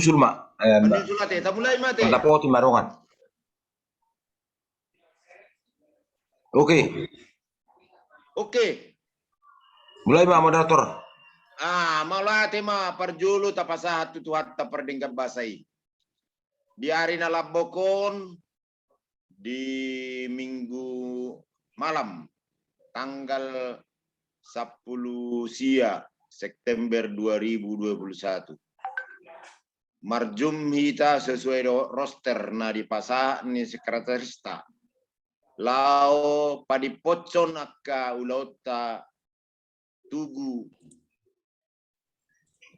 sulma Menyusul ate, mulai mate. matapoti marongan. Oke. Oke. Mulai ma moderator. Maula tema perjulu tapasa hatu hatta perdingkat basai. Di hari nalabokon di minggu malam tanggal 10 sia September 2021. Marjum hita sesuai roster na di pasah ni sekretarista. Lao padipocon akka ulauta tugu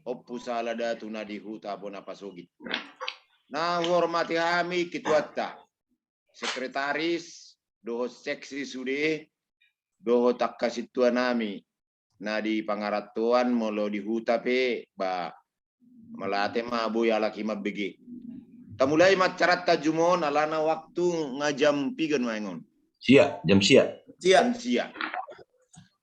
opusala tuna di huta bona pasogit. Nah hormati kami kituata sekretaris doho seksi sude doho takka situa nami na di pangaratuan molo di huta pe ba malate ma boy alaki mabegi. Tamulai macarat tajumon alana waktu ngajam pigan maingon. Sia, jam sia. Jam sia.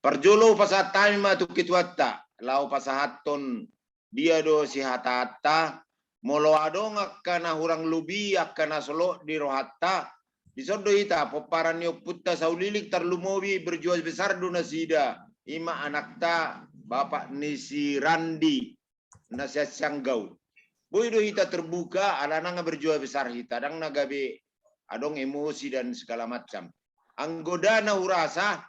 Perjolo pasatami matu kituata lau pasahaton dia do si hatata molo adong akana hurang lubi akana solo di rohata di sodo ita poparan yo putta saulilik tarlumowi berjual besar do nasida ima anakta bapak nisi Randi nasihat sanggau boy do ita terbuka alana nga berjual besar hita dang nagabe adong emosi dan segala macam anggoda na urasa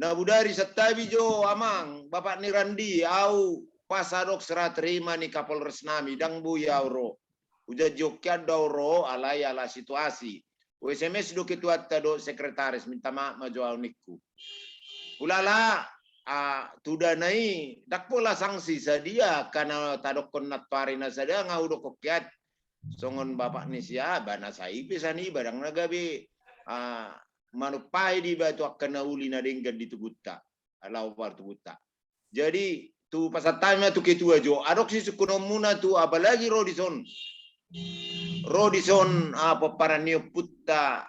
na budari setabi jo amang bapak ni Randi au pasadok serah terima ni Kapolres nami dang buya ro uja jokya dauro alai ala situasi SMS do ketua do sekretaris minta maaf majual niku ulala tudanai dak pola sanksi sadia karena tadok konat parina sadia ngaudo kokyat songon bapak ni sia bana sai pisani barang nagabe manupai di batu akan uli na denggan di tubuta alau war tubuta jadi tu pasatanya tu ketua jo adok si sukunomuna tu apalagi Rodison apa para putta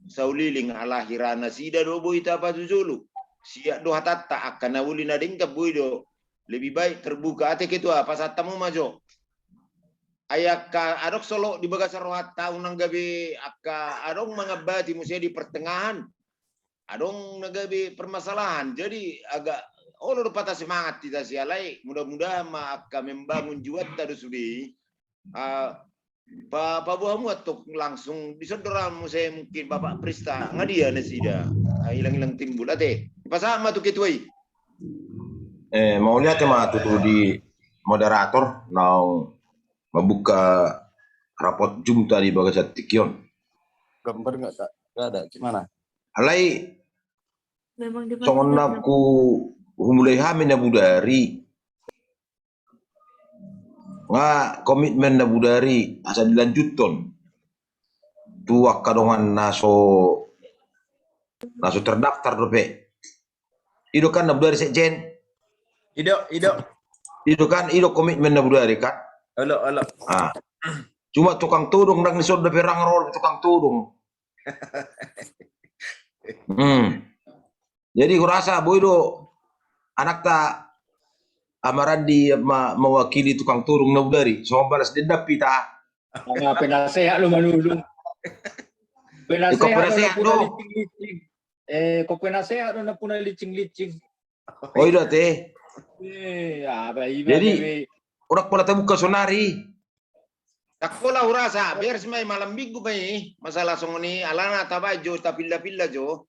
sauliling alahirana sida do boy ta pa julu siak do hatata akan uli na denggan boy do lebih baik terbuka ate ketua pasatamu majo ayaka adok solo di bagasar rohata unang gabi akka adong mengabati musia di pertengahan adong nagabi permasalahan jadi agak olor patah semangat kita sialai mudah-mudahan akka membangun juat tadu sudi Pak Buah muatuk langsung disodoran musia mungkin Bapak Prista ngadia nasida hilang-hilang timbul ate pasama tu ketuai Mau lihat ya ma tutu di moderator now membuka rapot Zoom tadi bagasat tikion. Gambar nggak ada gimana? Alai songon naku humulai hamin na budari nga komitmen na budari asa dilanjuton tuak kadongan naso terdaftar dope ido kan na budari sekjen ido kan ido komitmen na budari kan Halo. Cuma tukang tudung nang nisod na perang rol tukang tudung. Jadi kurasa boy do anak ta Amarandi mewakili tukang tudung na budari. So balas dendap pita. Mga penasehat lo manulung. Penasehat do. Kung penasehat na puna licing-licing. Oh ida teh. Jadi urak pala tabuka sonari. Takpola urasa, biar semai malam minggu bai masalah songoni alana tabajo tapilla jo.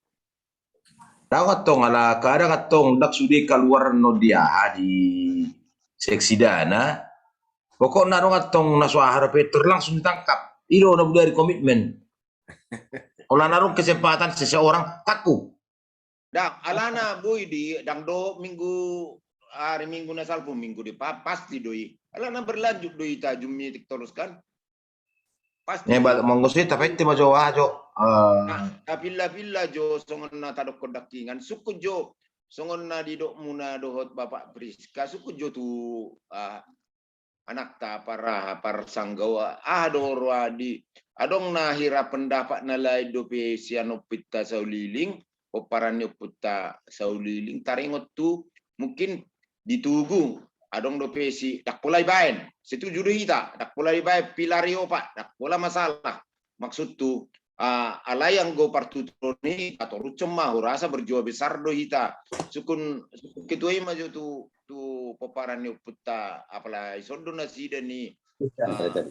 Dawat tong ala kada katong dak sudi keluar no dia di seksi dana. Pokok na katong na suahara Peter langsung ditangkap. Ilo na dari komitmen. Olah narung kesempatan seseorang kaku. Dak alana boy di dang do hari minggu na salpo minggu di pasti doi alana berlanjut doi tajumnya terus kan pasti monggosi tapi tema Jawa jo pilla jo songon na tadok kodakingan suku jo songon na didok muna dohot bapak Priska suku jo tu anak ta para sanggawa adoro adi adong na hira pendapat na lai dope sianopita sauliling oparanyo puta sauliling taringot tu mungkin ditugu adong do pesi dak pulai baen setuju do hita dak pulai bae pilario pak dak pula masalah maksud tu alai yang go partutroni atau rucema rasa berjiwa besar do hita sukun ketua maju tu paparan ni putta apalai sondo nasi dan ni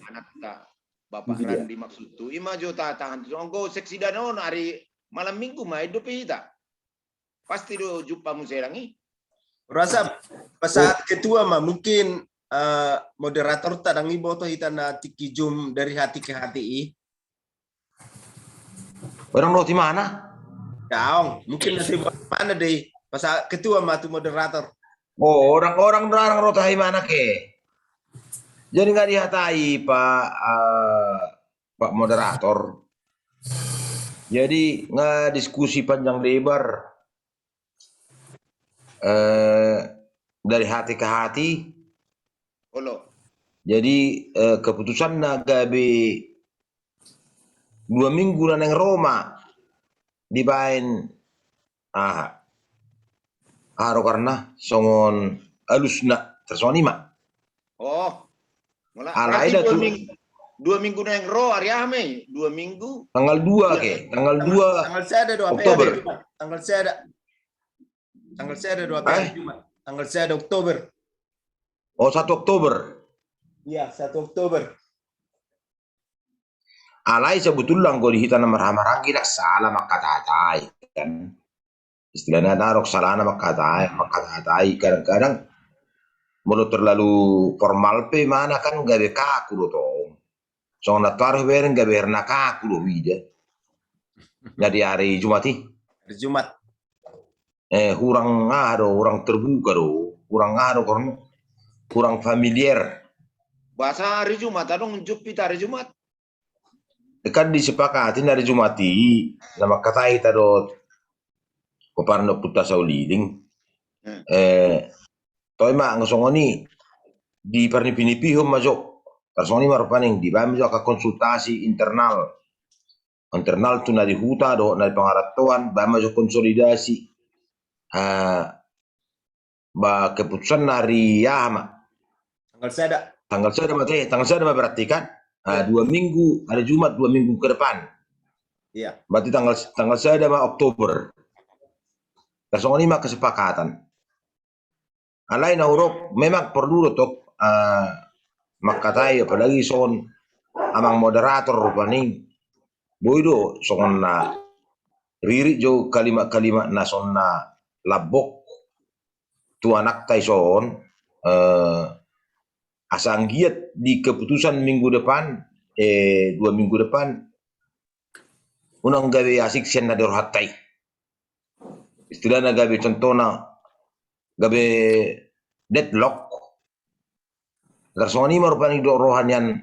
anak ta bapak Randi maksud tu imajo ta tahan go seksi danon hari malam minggu mai do hita pasti do jumpa muserangi. Rasa pas saat ketua mah mungkin moderator tadang ibo to hitana tiki jum dari hati ke hati. Orang roti mana? Kaong, mungkin nanti mana deh pas saat ketua mah tu moderator. Oh, orang roti mana ke? Jadi nggak dihatai Pak moderator. Jadi nggak diskusi panjang lebar. Dari hati ke hati. Olo. Jadi keputusan nagabe 2 minggu na neng Roma dibain aro karena songon alusna tersonima. Oh. Mula Alai berarti dah 2 minggu na yang ro hari ame 2 minggu. Tanggal 2 ke? Tanggal 2 Tanggal saya ada 2 Oktober. Tanggal saya ada 2 Jumat. Tanggal saya ada Oktober. Oh, 1 Oktober. Iya, 1 Oktober. Alai sebetulnya kalau dihita nama marah-marah tidak salah makatatai kan. Istilahnya narok salah nama makatatai kadang-kadang mulut terlalu formal pe mana kan gabe kaku lo tong. So na taruh beren gabe herna kaku lo wida. Jadi hari Jumati. Hari Jumat. Orang terbuka do, kurang familiar. Bahasa hari Jumat adong jupita hari Jumat. Kan disepakati hari Jumati nama kata kita do paparno puta sauliling. Toy mak ngosongoni di pernipinipi hom majok. Tersoni marupaning di bami ka konsultasi internal tu nari huta do nari pangaratuan bami majok konsolidasi. Keputusan hari Yama. Tanggal saya ada berarti kan 2 minggu hari Jumat 2 minggu ke depan. Iya. Berarti tanggal saya ada Oktober. Tersong ini kesepakatan. Alai na urok memang perlu untuk makatai apalagi son amang moderator rupani boido son na riri jo kalimat na son na labok tu anak Tyson asang giat di keputusan minggu depan 2 minggu depan unang gawe asik sen na dorhatai istilahnya gawe contohna gawe deadlock garsoni marupani do rohanian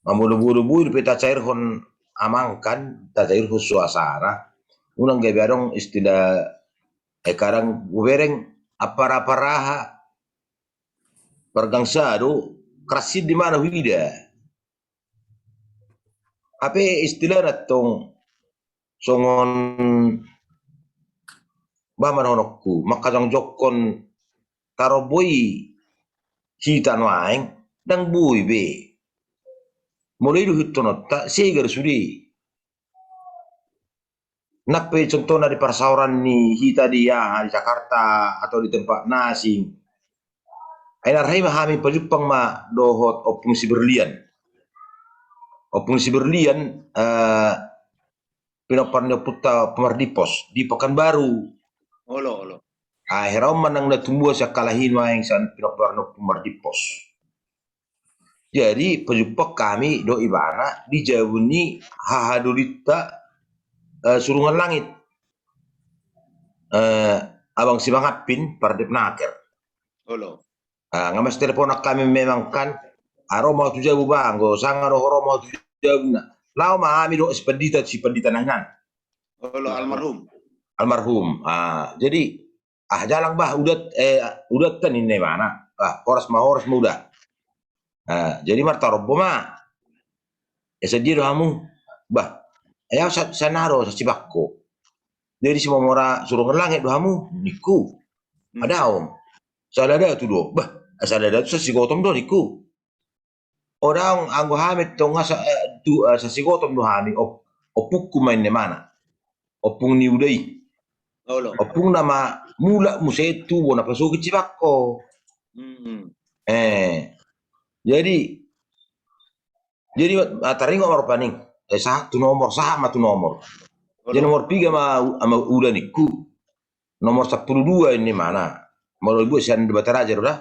mamulu-bulu peta cair hon amangkan ta cair hon suasana unang gawe adong istilah karang gubereng apara-paraha pergangsado krasid di mana wida. Apa istilah natong songon baman honokku makasang jokon taroboy kita noaing dang bui be. Mulai du hitonot ta segar sudi. Nape contohnya di persauran ni hita dia di Jakarta atau di tempat nasi. Ainar hai mahami pajupang ma dohot opung si berlian. Opung si berlian pinoparnya puta pemardipos di Pekanbaru. Olo. Akhirnya manang natumbuh sa kalahin wa yang san pinoparnya pemardipos. Jadi pajupak kami do ibana di jawuni hahadulita surungan langit. Abang si mangapin pardip naker. Olo. Ngamas telepon kami memang kan aroma tu jabu banggo sangar aroma tu jabu na. Lau mahami do si pendita nangan. Olo Almarhum. Jadi jalang bah udat tan ini mana. Horas muda. Jadi martarobo mah. Sedih kamu bah. Ayaw sa naro sa sibakko. Jadi si momora surungan langit dohamu niku. Adaom. Salada tu do. Bah, salada tu sa sigotom do niku. Orang anggo hamit to nga sa sigotom do hami opuk kumain ne mana. Opung ni udai. Olo. Opung nama mula musetu bona pasuki cibakko. Jadi taring nomor paning. Tu nomor sama tu nomor. Jadi nomor 3 sama udah niku. Nomor 12 ini mana? Mau ibu sian debat aja udah.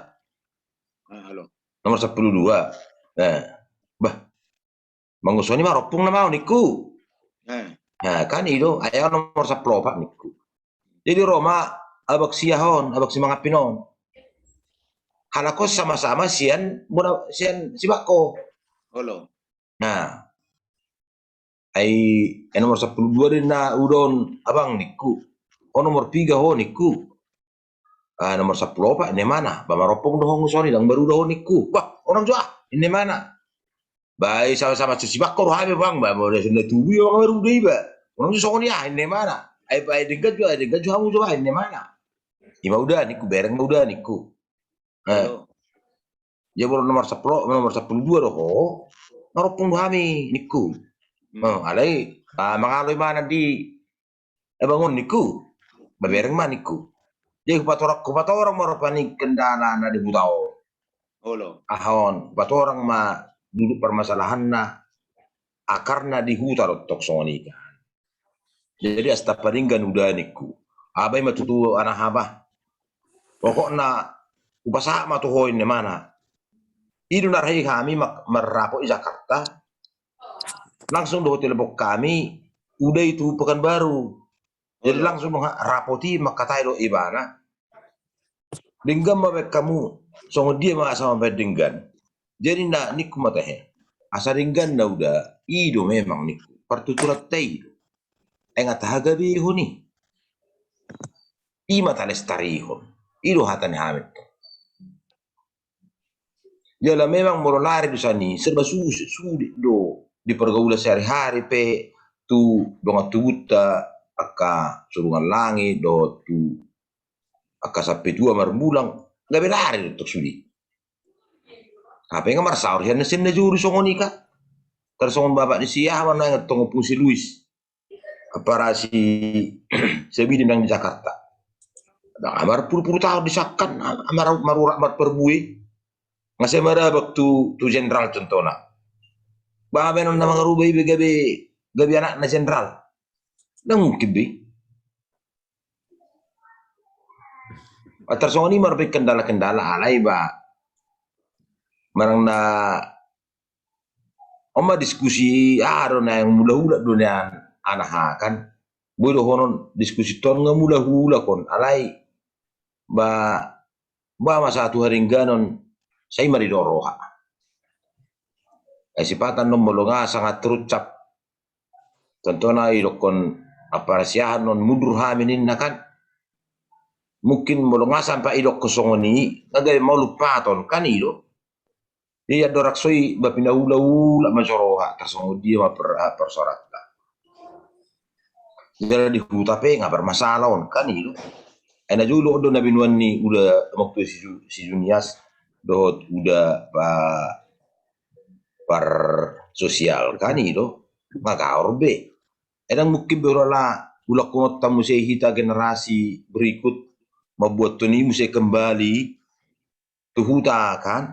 Halo. Nomor 12. Bah. Mangusoni mah ropung nama niku. Nah, kan itu ayo nomor 14 niku. Jadi Roma abak siahon, abak si mga Pinon. Halako sama-sama sian sibako. Halo. Nah, nomor 12 din na udon abang niku. Nomor 3 ho niku. Nomor 10 pak ini mana? Bamaropong dohong usoni lang baru dohong niku. Wah, orang jua ini mana? Baik sama-sama sibako rohabe bang, mau dia sudah tubuh yang baru deh ba. Orang jua soni ya ini mana? Ai dekat juga hamu coba ini mana? Ima udah niku bereng udah niku. Ya baru nomor 12 doh. Maropong dohami niku. Alai mangaloy mana di bangun niku. Babereng man niku. Jadi kupat orang marapani kendala na di butao. Halo. Ahon, kupat orang duduk permasalahan na akarna di hutar tok soni kan. Jadi asta paringgan udah niku. Abai matutu anak habah. Pokokna upasa matuhoin di mana. Idu narhi kami merapo di Jakarta. Langsung di hotel bok kami udah itu Pekanbaru. Jadi langsung rapoti makatai do ibana. Dengan mabek kamu songo dia mah sama bedenggan. Jadi nak niku matahe. Asa denggan na udah ido memang niku. Pertuturat tei. Engat hagabi huni. Ima talestarihon. Ido hatan hamid. Jala memang moronari do sani serba sulit do di pergaulan sehari-hari pe tu donga tubuta aka surungan langit do tu aka sampai 2 marbulang nggak berlari untuk sudi. Apa yang ngamar sahur ya nesin juru songonika tersongon bapak di siah mana yang tonggo pusi Luis para si sebidin yang di Jakarta. Nah, amar puluh tahun disahkan amar marurak perbui ngasih marah waktu tu jenderal contohnya. Bah benon nama ngerubai gabi anak na jenderal. Nggak mungkin be. Tersongoni marbe kendala-kendala alai ba. Marang na oma diskusi na yang mula-hula dunia anak kan. Bodo honon diskusi ton nga mula-hula kon alai ba masa tu haring ganon saya maridoroha. Sipatan non molonga sangat terucap. Contohnya idokon aparasiahan non mundur haminin na kan. Mungkin molonga sampai idok kosongoni nagay mau lupa ton kan ido. Iya doraksoi bapinaula-ula majoroha tersongo dia persorat. Jadi di hutape nggak bermasalah kan ido. Enak juga do nabinuan ni udah waktu si Junias dot udah par sosial kan ido ngakaur be. Edang mungkin berolah ulah kunot tamu hita generasi berikut membuat tuni musik kembali tuhuta kan.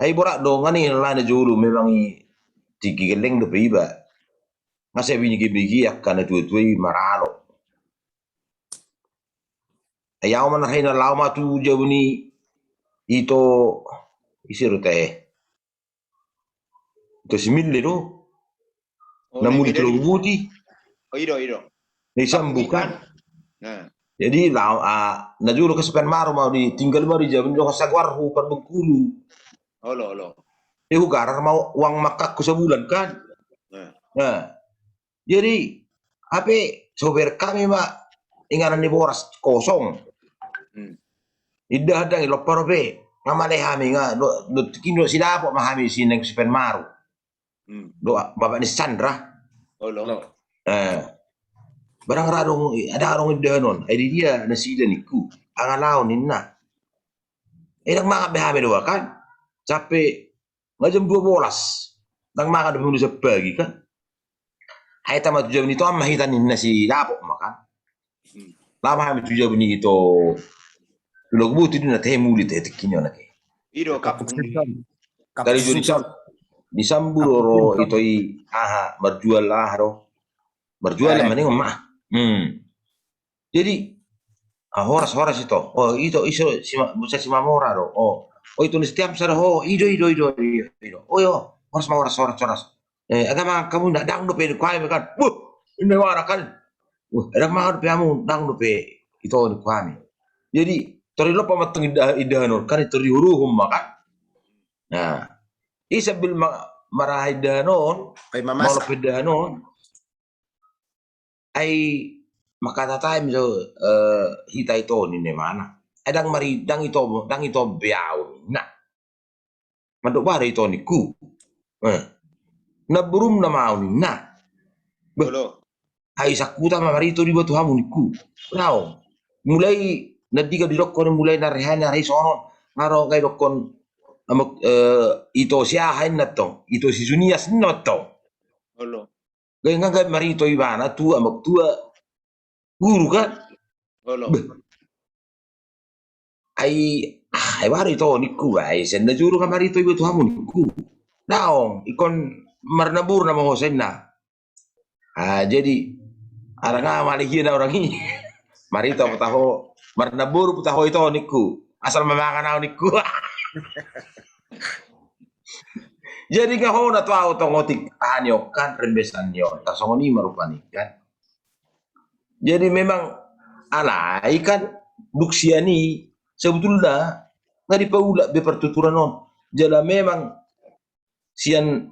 Hai borak dong ani lah na julu memang tiki geleng do piba. Ngasih bini akan tuai maralo. Ayaw man hay na lama tu jauh ni ito isiru teh. Ito simile do. Namun itu buti. Ido. Nisam bukan. Nah. Jadi najuro ke Pekanbaru mau ditinggal mau di Jawa Bengkulu sagwarhu per Bengkulu. Halo. Garar mau uang makakku sebulan kan. Nah. Jadi apa sober kami mak ingatan di boras kosong. Ida ada lo parobe ngamale hami nga do kindo sila po mahami sineng si Pekanbaru. Do bapak ni Sandra. Halo. Barang radong ada arong danon, ay di dia nasida niku. Angalaw ninna. Nang mga behame doa kan. Sampai ngajam 12. Nang mga dumi sa pagi kan. Ay tama tujaw nito ang mahitan ninna si Lapo makan. Lama kami tujaw nito. Tulog buti din na tayo mulit ay tikinyo na kayo. Ido kapung Kali jo di samburo ito'y berjual lah ro. Berjual lah maning mah. Jadi horas ito. Oh ito iso si Mamora ro. Oh ito ni setiap sada ido. Oh yo horas. Agama kamu ndak dang do pe kuai kan. Ini wara kan. Ada mah do pe amu dang do pe ito ni kuami. Jadi torilo pamateng idahanor kan itu dihuruhum makan. Nah, isabil marahay dahanon, Kay mamasa. malapit dahanon, ay makatatay so hita ito ni mana. Ay dang ito biyaw na. Madubara ito ni ku. Naburum na mao ni na. Bolo. Ay sakuta mamarito di batu hamu ni ku. Now, mulai nadiga di dokon mulai narihan na sonon ngaro kay dokon ito siyahan na to ito si Junias na to Bolo. gay nga marito ibana tua magtua guru kan Bolo. ay bari ito niku ay sen na juro ka marito ibo hamu niku naong ikon marnabur na mo sen na jadi arang nga malihin na orang ini marito putaho marnabur putaho ito niku asal mamakan ako niku. Jadi nga ho na to automatic anyo kan rembesan nyo tasongoni marupani kan. Jadi memang alay kan duksiani sebetulnya nggak dipaula be pertuturan non. Jala memang sian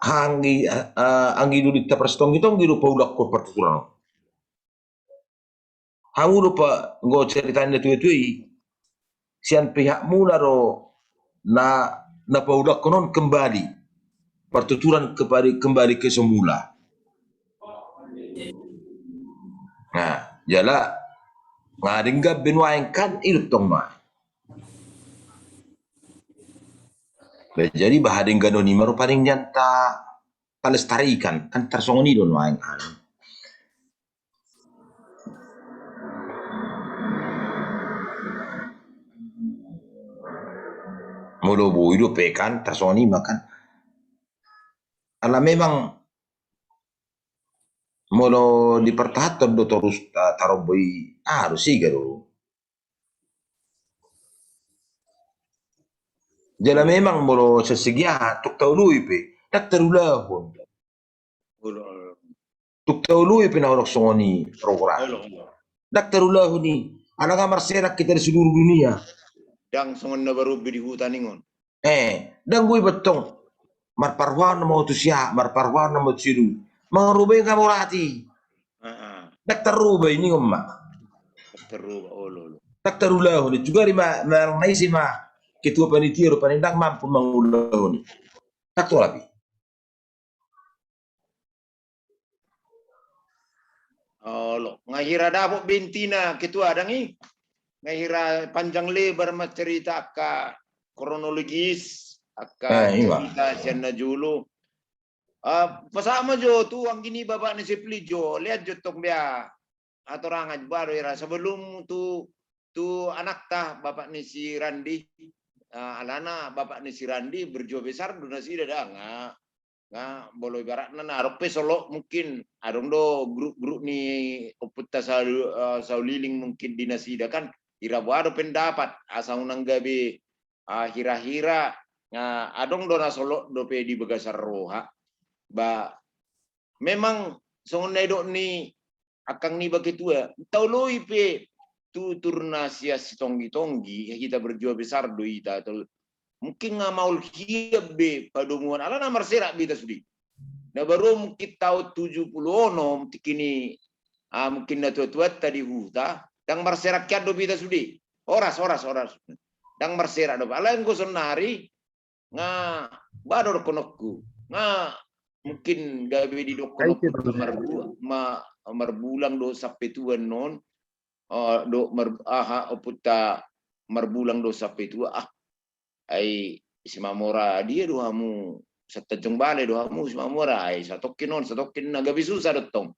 anggi dulit ta prestong itu ngiru paula ko pertuturan non. Hangu lupa ngo ceritain itu sian pihakmu naro na paula konon kembali pertuturan kembali ke semula. Nah, jala ngadingga benwaeng kan itu tong mah. Jadi bahading ganoni maru paling nyanta palestarikan kan tersongoni don waeng an. Mulu bu hidup kan tersongoni makan. Ala memang molo dipertahankan do terus taroboy harus sih garo. Jala memang molo sesegia tuk taului pe tak terulahon. Bolo. Tuk taului pe na orang songoni program. Bolo. Tak terulahon ni. Anak marserak kita di seluruh dunia. Dang songon na baru di hutan ingon. Dan gue betong marparwan mau tu siya, marparwan mau siru. Mangrubay ka mo rati. Tak terubay ni umma. Teru olo. Tak terulahon ni. Juga lima naisi ma ketua panitia panindang mampu mangulahon ni. Tak tu labi. Olo. Ngahira dapok bentina ketua dangi. Ngahira panjang lebar cerita ka kronologis aka cerita siana julu. Pasama jo tu ang gini bapak ni Sipli jo lihat jo tong dia atau rangat baru era sebelum tu anak tah bapak ni si Randi alana bapak ni si Randi berjual besar donasi dah nggak boleh ibarat naruh pesolo mungkin adong do grup ni oputta sauliling mungkin dinasi dah kan ira baru pendapat asal nanggabe hira-hira adong do nasolo do pe di begasar roha ba memang songon nedok ni akang ni bagitua tauloi pe tu turnasia si tonggi kita berjual besar do ita mungkin ngamaul hiab be padomuan ala namar serak bita sudi na baru mungkin tahun 70 ono tikini mungkin na tua tadi huta dang marserak kiado bita sudi oras dang marserak do ala engko sonari nga bador konokku nga mungkin gawe di dokon marbulang do sampai tuan non do oputa marbulang do sampai tua ai si mamora dia do hamu satajong bale do hamu si mamora ai satokin naga susah dotong.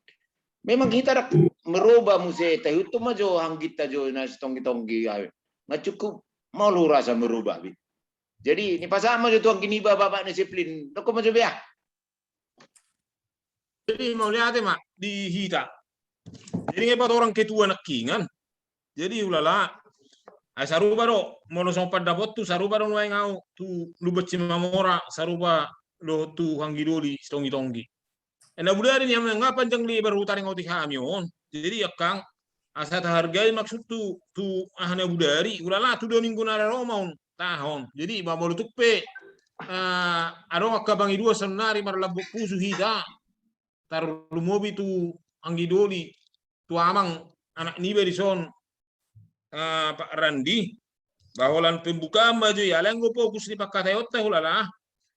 Memang kita dak merubah museta itu mah jo hang kita jo na tonggi ai. Nggak cukup mau lu rasa merubah. Jadi ini pasama jo tuang kini bapak disiplin. Doko mah jo biah. Jadi mau lihat mak di hita. Jadi ngebat orang ketua nakingan. Jadi ulala. Saruba do mono sompat dapat tu saruba do nuai ngau tu lubat cimamora saruba do tu hanggidoli tongi. Ena budari ni nga panjang li berhutang ngoti kamion. Jadi akang asa hargai maksud tu ahna budari ulala tu 2 minggu nara romaun tahun. Jadi babolu tupe adong akabang idua senari marlabu pusu hida. Tar lumobi tu anggidoli tu amang anak nibe di son Pak Randi baholan pembukaan baju ya lenggo fokus di pakatayota ulala.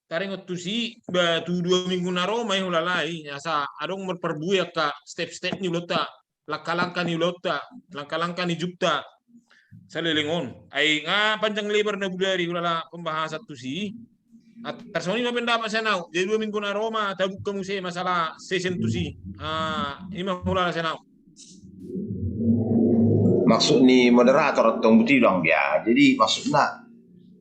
Taring si batu 2 minggu naro mai hulalai asa adong merperbuya ka step-step ni ulota langkah-langkah ni ulota langkah-langkah ni jupta salelingon ai nga panjang lebar na budari ulala pembahasan tu si at tersoni pendapat saya nau jadi 2 minggu naro ma tabuk kamu se masalah session tu si ima ulala saya nau maksud ni moderator tong buti dong ya. Jadi maksudnya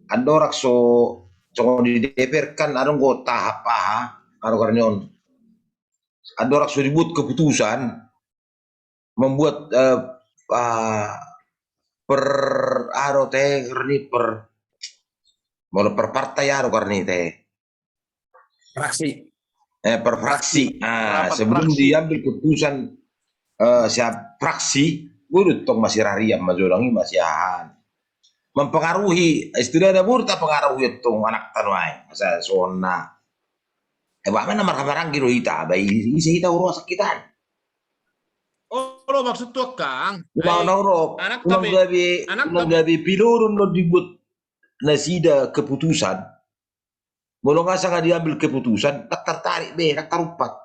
ada orang so di DPR kan ada go tahap ada karnyon ada orang so dibuat keputusan membuat per per partai karni teh Fraksi. per fraksi. Sebelum diambil keputusan siap fraksi gue tong masih rariam majolangi masih mempengaruhi istilahnya murta pengaruhi itu anak tanwai masa sona mana marang giro hita bayi isi hita urus sakitan lo maksud tuh kang anak gabi pilurun lo dibuat nasida keputusan bolong asa nggak diambil keputusan tak tertarik tak terupat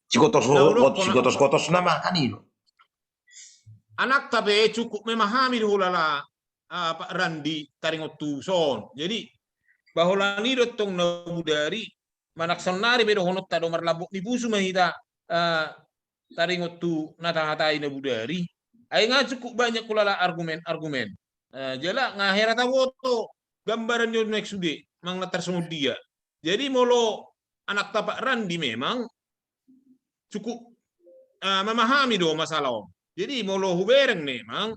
Cikotos nama kan itu anak tapi cukup memahami hulala Pak Randi taringotu son. Jadi bahwa ni dotong na budari manak sonari bedo honot tado marlabok ni pusu mahita taringotu natahatai na budari. Ay nga cukup banyak kulala argumen. Jala nga herata woto gambaran yon neksude mang natarsunod dia. Jadi molo anak Pak Randi memang cukup memahami do masalah. Jadi molo hubereng memang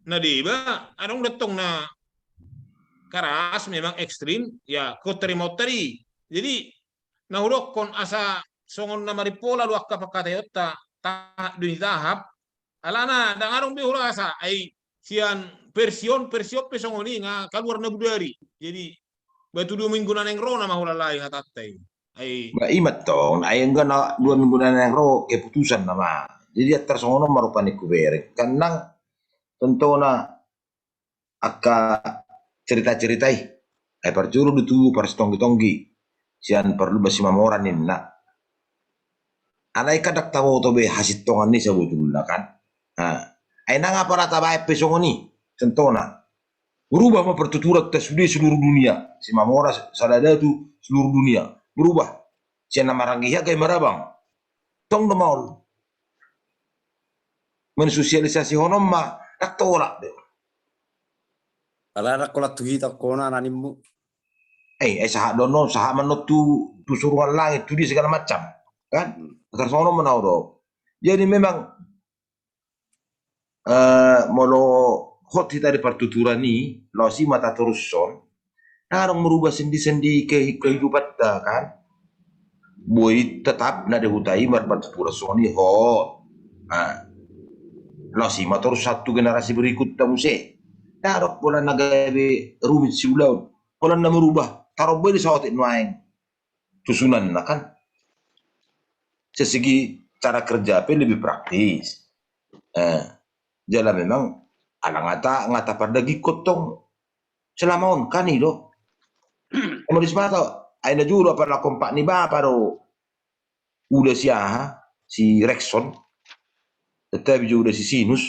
na diba anong datong na karas memang ekstrim ya ko teri. Jadi nahurok kon asa songon na maripola luak ka pakatayota duni tahap alana dangarong bihula asa ay sian version pesongoni nga kaluar na budari. Jadi batu 2 minggu na neng rona mahulalay hatatay. Imat tong, ayang gana 2 minggu na yang ro keputusan nama. Jadi tersongono marupani kuberek. Kanang tentu na aka cerita-ceritai. Ay parjuru ditu parstonggi-tonggi. Sian perlu basi mamoran na. Anay kadak tawo to be hasit tongan ni sebetulnya kan. Ay nanga para tabai pesongoni. Tentu na. Berubah pertuturan tasudi seluruh dunia. Si mamora sadada tu seluruh dunia. Berubah. Siya namaranggiha kay marabang. Tong damaul. Mensosialisasi honom ma naktolak de. Ala kolat tuhita kona nanimu. Saha dono, saha manot tu suruhan langit, tu di segala macam. Kan? Agar sono menau do. Jadi memang molo hot kita di pertuturan ni, lo si mata terus son. Narang merubah sendi-sendi kehidupan kita kan. Boy tetap na dehutai marbat pura soni hot. Lo si mata terus satu generasi berikut tamu se. Narok pula nagabe rumit si ulaun. Pula na merubah. Taruh boleh sawatin main. Susunan na kan. Sesegi cara kerja apa lebih praktis. Jala memang alang ngata pada gikot tong selama on kan itu. Mau dispato, ai na giuro per la compagni baparo. Udah si Rexon, tetapi juga udah si Sinus,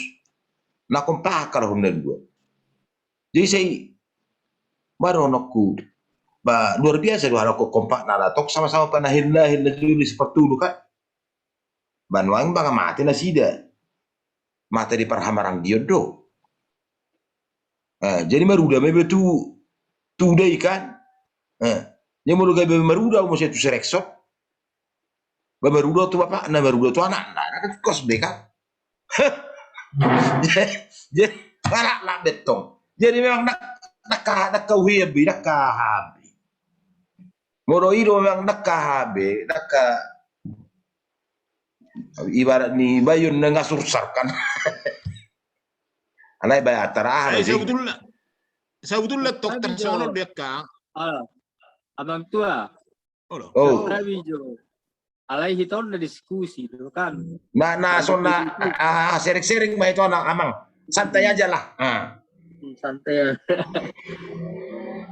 na kompakar honda dua. Jadi saya baru nokku, luar biasa dua aku kompak nada tok sama-sama panahin dulu seperti dulu kan. Banwang baka mati na sida. Mata di parhamarang diodo. Jadi maruda mebe tu dai kan. Yang mau gabe maruda mau saya tu sereksok. Maruda tu bapak, na maruda tu anak, kan kos beka. Jadi anak betong. Jadi memang nakahuyabi, nakahabi. Moroido memang nakahabi, ibarat ni bayun na ngasursar kan. Alay ba atara Eh, sebetulnya dokter Tapi, sono Jo. dia kang. Abang tua, Oh, tapi Jo. Alai kita udah diskusi dulu kan. na sona sering-sering ba itu anak amang. Santai aja lah. Santai.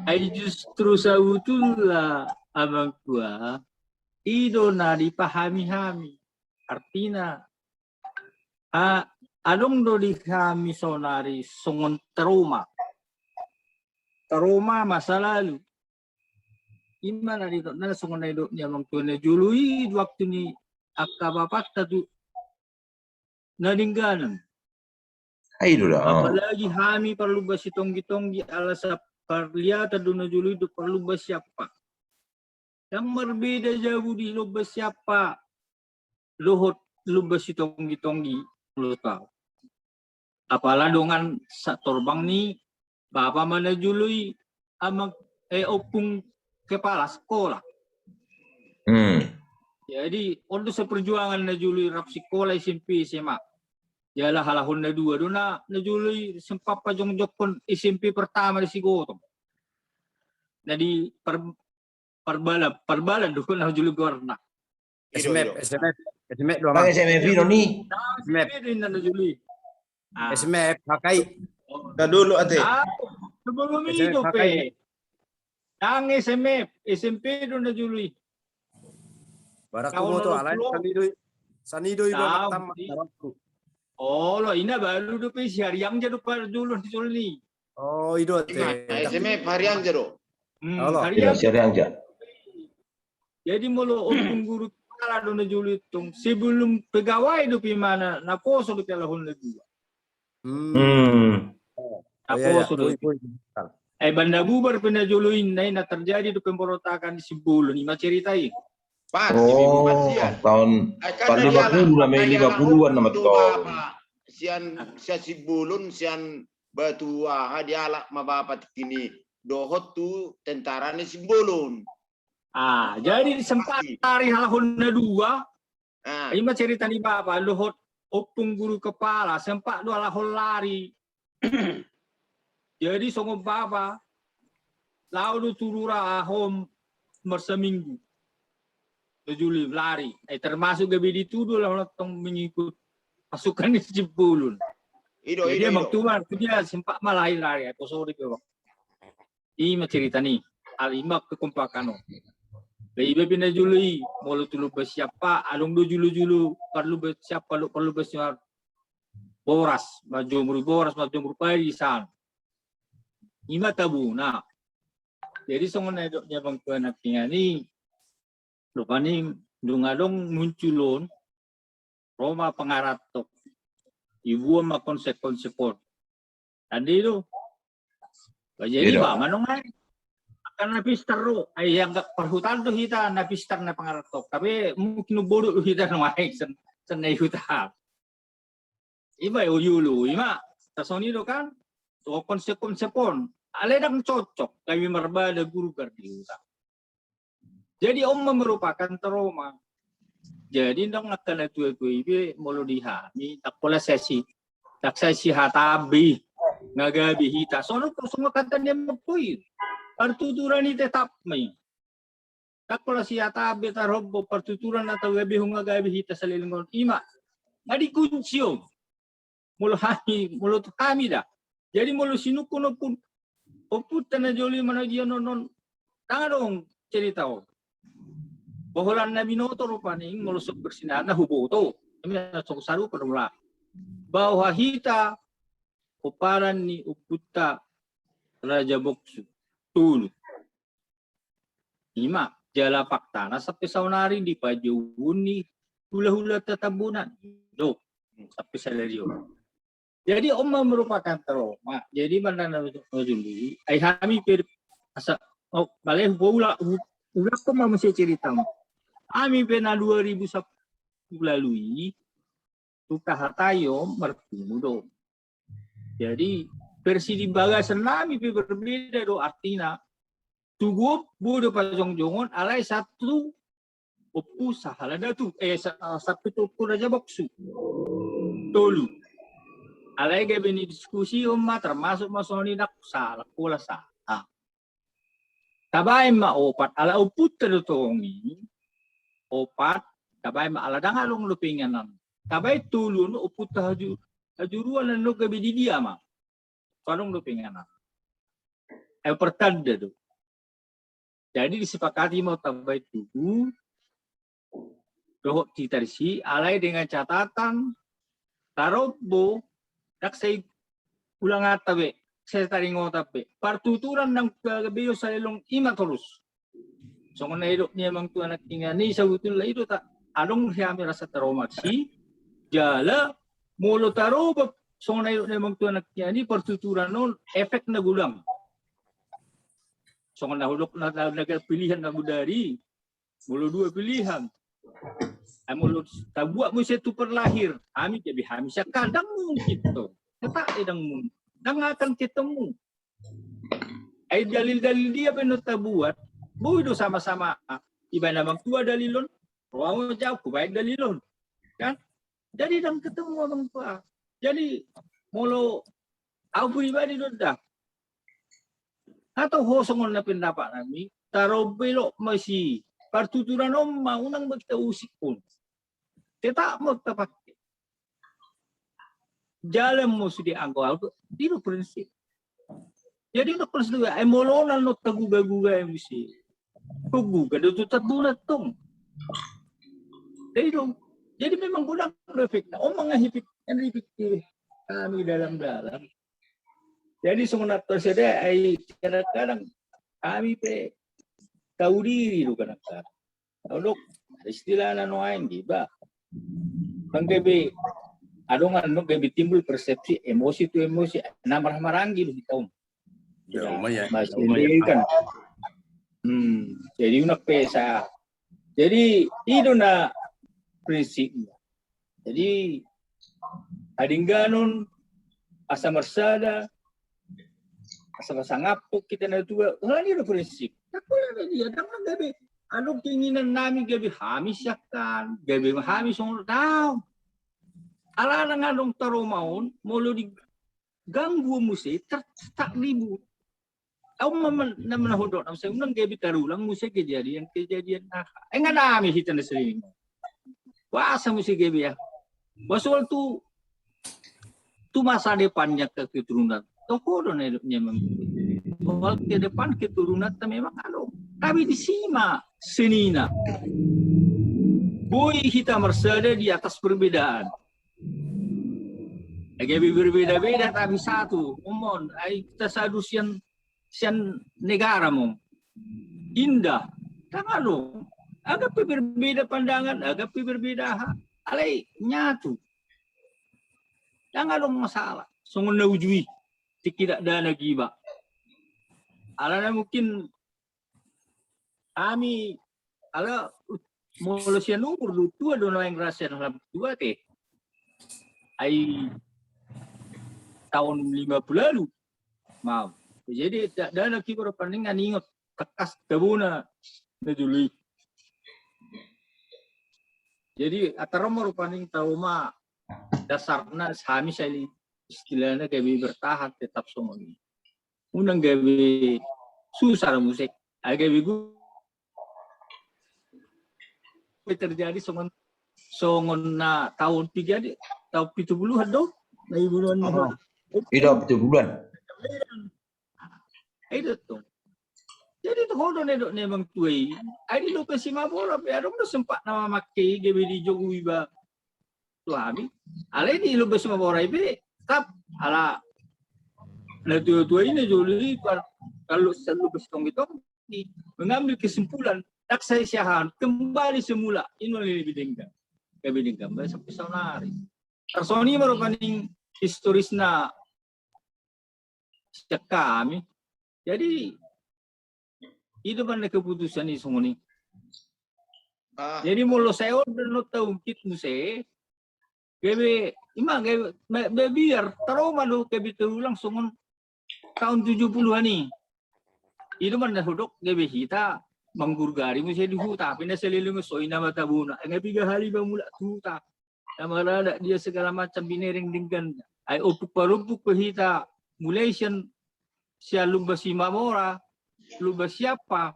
Ai justru sebetulnya abang tua, ido na dipahami-hami. Artinya, adong do dihami sonari songon trauma. Trauma masa lalu. Imana dito na songon na idok niya mang tuan na jului waktu ni akabapat tatu nalingganan. Ay do lah. Apalagi hami perlu basi tonggi-tonggi alasa parliata do na jului do perlu basi siapa. Yang berbeda jauh di lubas siapa. Luhut lubas tonggi-tonggi lu tahu. Apalah dengan sa torbang ni bapa mana jului amang opung kepala sekolah. Jadi untuk seperjuangan na jului rap sekolah SMP SMA. Yalah halahon na dua dona na jului sempat pajong jokon SMP pertama di Sigotong. Jadi perbalan dulu na jului warna. SMF dua Pakai saya Vino nih. SMP na jului. SMF pakai. Dah dulu ate. Sebelum SMP itu pakai. Yang SMF, SMP doon na jului. Barakumo to alay sanido ido matam baraku. Oh, lo ina baru do pe siariang jado par dulu di juli. Oh ido ate. SMF harian jero. Halo. Ya, siapa aja. Jadi mulu opung guru kala doon na juli tung sebelum pegawai do pi mana na poso do kalahon na dua. Na poso do. Banda bubar pinajuluin na terjadi do pemberontakan di Sibulu ni maceritain. Pas, Oh, tahun Kan 50 namanya 50-an nama tuh. Sian Sibulun sian batu dia alak mabapat kini dohot tu tentara ni Sibulun. Jadi sempat hari halahun na dua. Ini mah cerita ni bapa dohot opung guru kepala sempat dua lahon lari. Jadi songo bapa lalu turura ahom merseminggu. Juli lari. Termasuk gabi dituduh lah tong mengikut pasukan di Sibulun. Jadi maktuman dia sempat malah lari atau sore ke waktu. Ini cerita nih. Alimak kekompakan. Ibe pindah Juli mau tulu bersiapa alung do julu perlu bersiapa perlu bersiapa boras maju parisan. Ima tabu. Nah. Jadi songon edoknya bang tuan ni lupa nih dungadong munculon Roma pengaratok ibu sama konsep-konsepon tadi itu jadi pak manong akan napistar ro ay yang perhutan tuh kita napistar na pengaratok tapi mungkin bodoh kita naik senai hutan iba yulu ima tasoni do kan to konsep-konsepon aledang cocok kami merbada guru gardi hutan. Jadi merupakan trauma. Jadi dong akan itu ibu mulu dihami tak pola sesi hatabi ngagabi hita. Soalnya semua kata dia mempui. Pertuturan ini tetap mai. Tak pola si hatabi tarobo pertuturan atau gabi ngagabi hita salilingon ima. Ngadi kuncium. Mulu kami dah. Jadi mulu sinukuno pun oputan na joli mana dia non Tangan dong cerita oh. Boholan na binoto rupaning melusuk bersinar na huboto. Kami nasong saru permula. Bahwa hita uparan ni Uputa Raja Boksu Tulu. Lima, jala paktana sampai saunari di pajuhun ni hula-hula tetabunan. Do, sampai salario. Jadi Oma merupakan trauma. Jadi mana dulu? Ai kami asa oh balik ulah ko masih cerita. Ami pena 2010 lalui tuka hatayo mertumudo. Jadi versi di bagasan nami berbeda do artinya. Tugup bodo pajong-jongon alai satu opu sahalada tu satu tuku Raja Boksu tolu alai ga bini diskusi umma termasuk masoni nak salah kula sa tabay ma opat ala uput terutongi opat tabay ma ala dangalong lupinganan tabay tulun uput hajuruan no gabi di dia ma kalong lupinganan pertanda tu. Jadi disepakati mau tambah tubuh dohok ditarisi alai dengan catatan tarobo dak saya ulang atabe saya taring otabe partuturan ng kagabiyo sa ilong ima terus so na iro niya mang tu anak ingani sa utul ito ta along hiyami rasa taromaksi jala mulo tarobo so na iro niya mang tu anak ingani partuturan non efek na gulang. So nahulok na pilihan na dari mulu 2 pilihan. Mulu tabuak mo siya tu perlahir. Ami jadi hami siya kadang mo gitu. Kata edang mo. Dangatan kita mo. Ay dalil-dalil dia penut tabuat. Budo sama-sama. Iba namang tua dalilon. Ruang jauh kubaik dalilon. Kan? Jadi dang ketemu abang tua. Jadi mulu aku pribadi dah. Atau hosongon na pendapat kami, tarobelo masih partuturan om maunang magtausik pun. Teta magtapakai. Jalan mo sudi angko di no prinsip. Jadi no prinsip ay molonan no taguga-guga yung si. Kuguga do tatbulat tong. Jadi memang gulang efek na o mga hipik kami dalam-dalam. Jadi semuanya tersedia ay kadang-kadang kami pe tahu diri do kadang-kadang. Kalau istilah nanoain giba. Panggabi adong ano gabi timbul persepsi emosi tu emosi namarang-maranggi do hitaw. Ya, masih kan. Jadi una pesa. Jadi itu na prinsipnya. Jadi adingganon asa marsada asa ngapok kita na tua, ini udah prinsip. Nakulah na dia, dangan gabi. Anong keinginan namin gabi? Hamis yakan, gabi hamis ang daw. Ala na nga nung tarumaon, molo di ganggu mo siya, tak libu. Ako naman nahodot, ang sayo nang gabi tarulang mo siya kejadian na. Ay nga namin hita na sila. Wasa mo siya gabi ya. Waswal tu masa depannya ke keturunan. Toko do na niya Wal ke depan keturunan ta memang ano. Kami disima senina. Boy kita marsada di atas perbedaan. Lagi berbeda-beda tapi satu. Umon, ay kita sadu sian negara mo. Indah. Tangalo. Agak berbeda pandangan, agak berbeda alay nyatu. Tangalong masalah. Sungun na ujui. Tidak ada lagi ba. Alana mungkin kami ala mula siya numur tua doon na yung rasya ng tua teh. Ay tahun 50 lalu. Maaf. Jadi ada lagi para paningan ingat kakas kabuna na dulu. Jadi atara mo paning tauma dasarna sami sa istilahnya gabi bertahan tetap sumoni. Unang gabi susah musik. Gabi gue terjadi songon na tahun 3 tahun 70-an do. Na ibunuan mo. Itu 70-an. Itu tuh. Jadi tu hodo nedok ne bang tuai. Adi lo kasi mabora pe adong do sempat nama makai gebe di Jokowi ba tuami. Ale di lo kasi mabora ibe tap ala na tuai ini joli kalau selalu bestong itu mengambil kesimpulan tak saya syahan kembali semula ini lebih denggan sampai sonari. Tersoni merupakan historisna sejak kami. Jadi itu mana keputusan ini semua ni. Jadi mulu saya udah no tahu kit muse. Kebe imang kebe biar trauma lo kebe terulang sungun tahun 70-an ni. Itu mana hodok kebe kita manggurgari muse di huta. Pindah seliling soi nama tabuna. Enggak 3 hari bamula huta. Nama ada dia segala macam binering dengan. Ay upuk parupuk pehita Malaysian siya lubasi mamora. Luba siapa,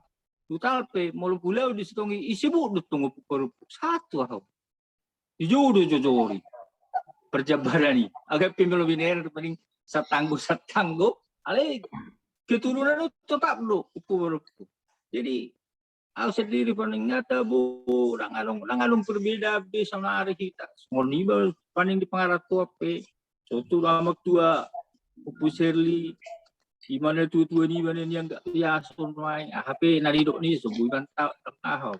tutalpe, mau pulau di situ isibu dutung upuk satu aku. Jujur, perjabaran ini. Agak pemilu biner paling satanggo, ale keturunan itu tetap lo upuk. Jadi aku sendiri paling nyata bu, nangalung berbeda sama hari kita. Semua nibal paling di pengarat tua pe, suatu lama tua upuk serli. Di mana tu ni mana yang enggak biasa main HP naridok ni sebulan tahu.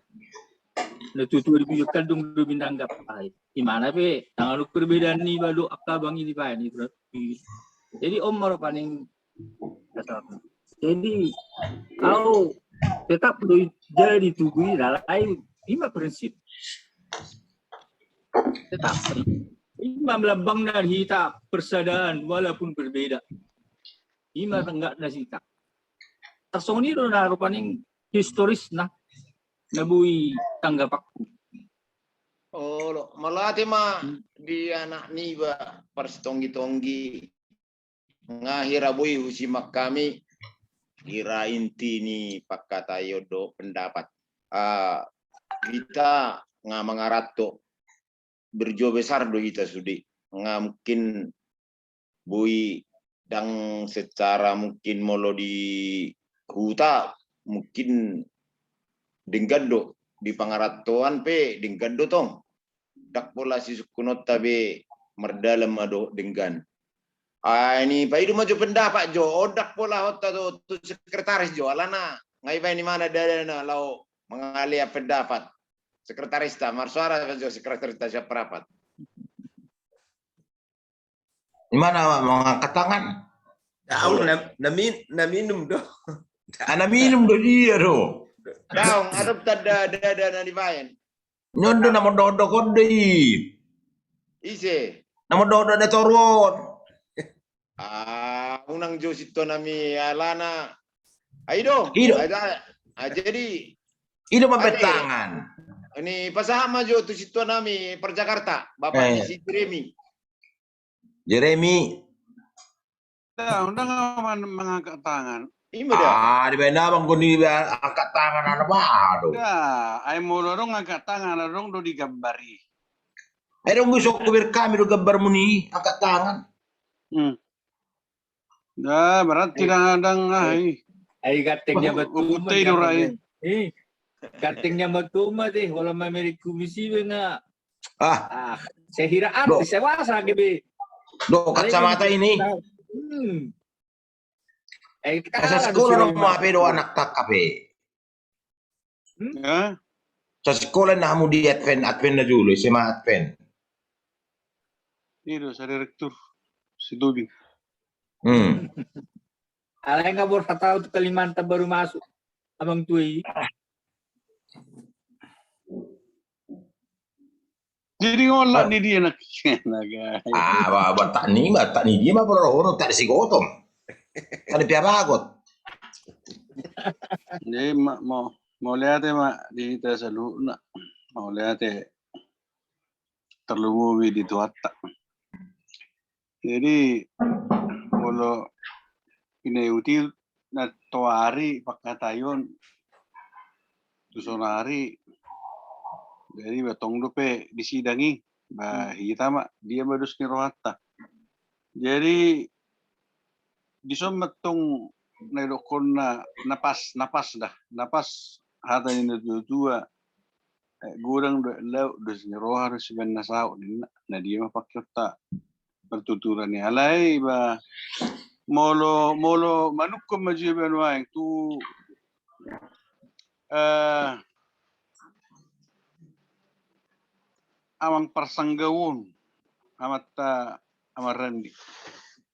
Na tu di kandung do binanggap ai. Di mana pe tanggal perbedaan ni balu akabang ini pa ni berarti. Jadi om maro paling jadi kau tetap perlu jadi tubuh dalam 5 prinsip. Tetap 5 melambang dari kita persaudaraan walaupun berbeda. Ima tenggak na sita. Tersoni do na rupaning historis na nabui tanggap aku. Oh, malati ma di anak ni ba perstonggi-tonggi ngahirabui husimak kami kira inti ni pakatayo do pendapat. Kita mengarato berjo besar do kita sudi mungkin bui dan secara mungkin molo di huta mungkin dinggado di pangaratuan pe dinggado tong dak pola si sukunot tabe merdalam ado denggan ini paidu maju pendapat jo odak pola hotta tu sekretaris jo alana ngai pai ni mana dana lau mengalia pendapat sekretaris ta marsuara jo sekretaris ta siapa rapat. Gimana mengangkat tangan? Tahu na minum do. Ana minum do dia do. Daung adop tada na dibayan. Nyondo nama dodo konde. Ise. Nama dodo na turun. Unang Josito nami alana. Aido. Jadi Itu tangan. Ini pasahama jo tu situ nami per Jakarta. Bapak si Jeremy. Undang mengangkat tangan. Di mana bang kundi angkat tangan anak baru. Ya, ay mo lorong angkat tangan lorong do digambari. Ay dong gusto ko kami do gambar mo ni angkat tangan. Ya, berarti kadang Ay gatingnya betul. Utay do ray. Gatingnya betul mah deh kalau Amerika komisi nga. Saya kira artis saya wasa gibi. Do kacamata ini. Sa sekolah no mape do anak tak kape. Sa sekolah na mo di Advent na julo, si ma Advent. Itu sa direktur si Dubi. Alay nga bor tahu Kalimantan baru masuk abang tuai. Jadi ngolah ni dia nak naga. Tak ni dia mah orang tak si gotong. Ada pihak bagot. Jadi mau lihat mak di kita selalu nak mau lihat terlalu di tuata. Jadi kalau ini util na toari pakatayon tusonari. Jadi batong dope disidangi bahita mak dia badus ni rohata. Jadi di somatong nailokon na napas hata ni dua gurang do lau do sinro harus ben nasau na dia mapakta pertuturan ni alai ba molo manukom majiban waeng tu amang persanggawon amat amarandi.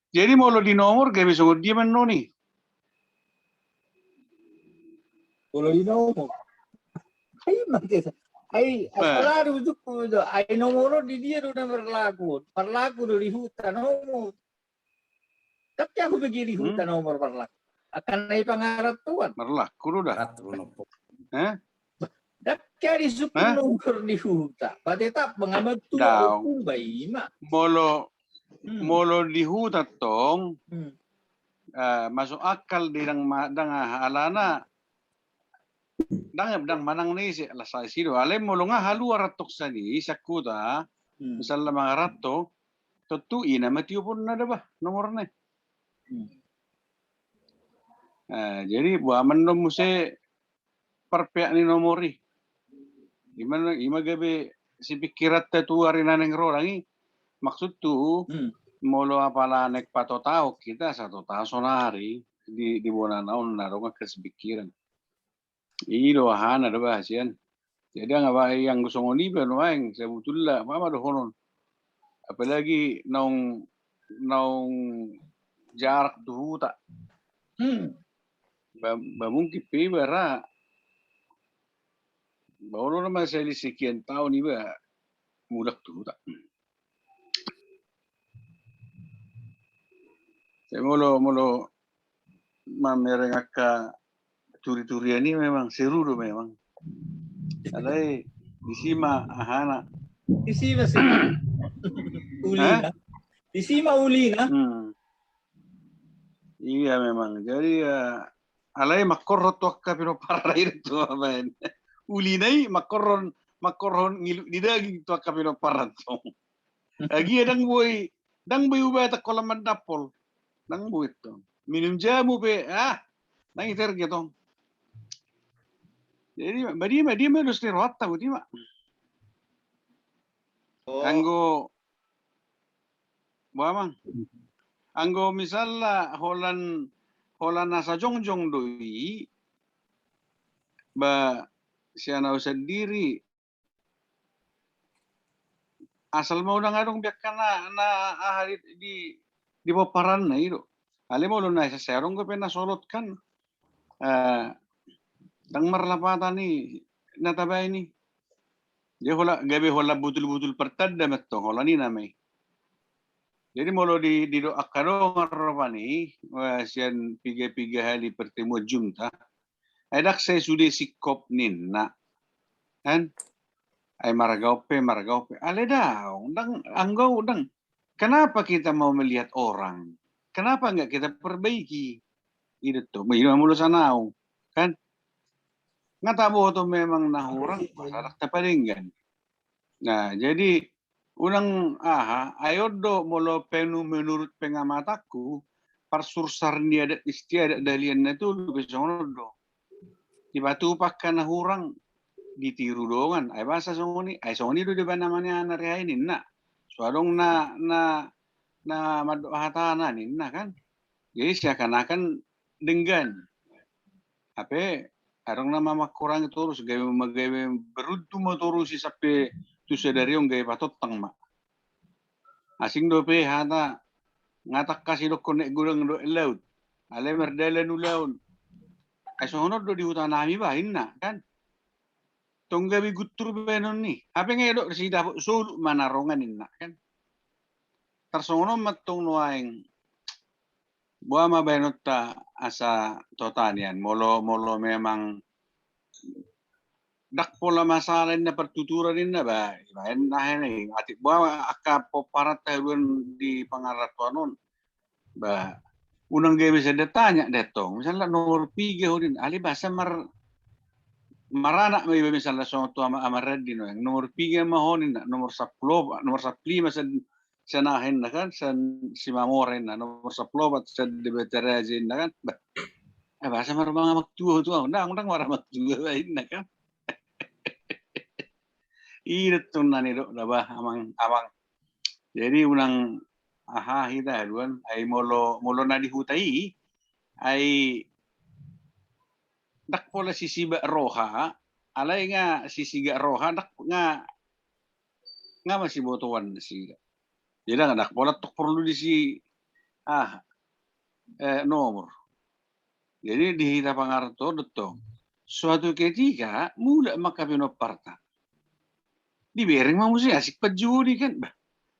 Jadi molo di nomor gabi sungguh dia menoni. Kalau di nomor. Ay, magkita. Ay, salari itu kudo. Ay, nomor di dia udah berlaku do di hutan nomor. Tapi aku begini hutan nomor berlaku. Akan naik pangarap tuan. Berlaku dah. Dakka di suku nomor di hutan. Pateta pengamat tu aku bayi mak. Molo di hutan tong. Masuk akal di dang halana. Dang manang ni si alasay sido. Alem molo nga haluar ratok sani sakuta. Misalnya mga rato. Tutuin na matiyo pun na ba nomor na. Jadi buah menom muse perpek ni nomori. Ima gabe si pikirat tu hari naneng rorangi. Maksud tu molo apala nek pato tao kita 1 tahun sonari di bulan naon narong kesepikiran. Ilo hana do bahasian. Jadi ngapa yang gusto ngoni ba no aeng sebetulnya mama do honon. Apalagi naung jarak tuh tak. Mungkin pibara. Baru nama saya sekian tahun ni ba mudah tuh tak. Saya molo mamereng akka turi-turian ini memang seru do memang. Alai disima ahana. Disima sih. Ulina. Disima ulina. Iya memang. Jadi alai makorot wakka pero parair tu main. Ulinai makoron ngilu di daging tu wakka pero parat tu. Lagi dang boy ubah tak kolam mandapol. Dang boy tu. Minum jamu be nang iter gitu. Jadi dia harus dirota betul mak. Anggo Buamang. Anggo misalnya holan nasa jongjong doi ba siana usah diri asal mau ngadong biak na ahari di paparan na itu. Ale mau lu na serong ko pena solot kan. Tang marlapatan ni natabay ni. Dia gabi hola butul pertanda metong hola ni namay. Jadi molo di do akaro ngarapani sian piga hali pertemu jumta. Edak saya sudah sikop ninna. Kan? Ay maragaupe. Ale daw, anggau. Kenapa kita mau melihat orang? Kenapa enggak kita perbaiki? Itu tuh, mulu sanau. Kan? Ngatabo to memang nahurang masalah tapalingan. Nah, jadi unang ayo do molo penu menurut pengamataku parsursar ni ada istiadat dalian itu lebih sono. Tiba-tiba pakkan nahurang ditiru dongan. Ay basa songoni do di namanya anarea ini na. Suadong na madohatana ni na kan. Jadi seakan-akan denggan. Apa arong nama makurang terus gawe beruntu motorus si sampai tu sadari yung gawe patotang mak. Asing do pe hata ngatak kasi do konek gurang do laut. Ale merdalan ulaun. Ay sonod do di hutan nami ba hinna kan. Tong gawe gutur benon ni. Apa nga do si dapat sulu manarongan hinna kan. Tersono matong nuaing buama benot ta asa totanian molo memang dak pola masalah na pertuturan na ba ibaen na ni ati buama akka poparat tahun di pangaratuanon ba unang gawe bisa detanya detong misalnya nomor 3 hodin ali basa marana may misalnya so to amareddi no nomor 3 mahonin nomor 10 masa sanahin na kan si mamoren na nomor 10 at sa debeterajin na kan bahasa marabang amak tua tu, undang marah amak tua lain nak kan. Irit tu nani dok, dah amang. Jadi unang kita duan, ay molo nadi hutai, ay dak pola sisi roha, alay nga sisi roha dak nga masih botowan si. Jadi dak pola tok perlu di si nomor. Jadi di hita pangarto dotong. Suatu ketika muda makapinoparta. Di bering mah mesti asik pejudi kan.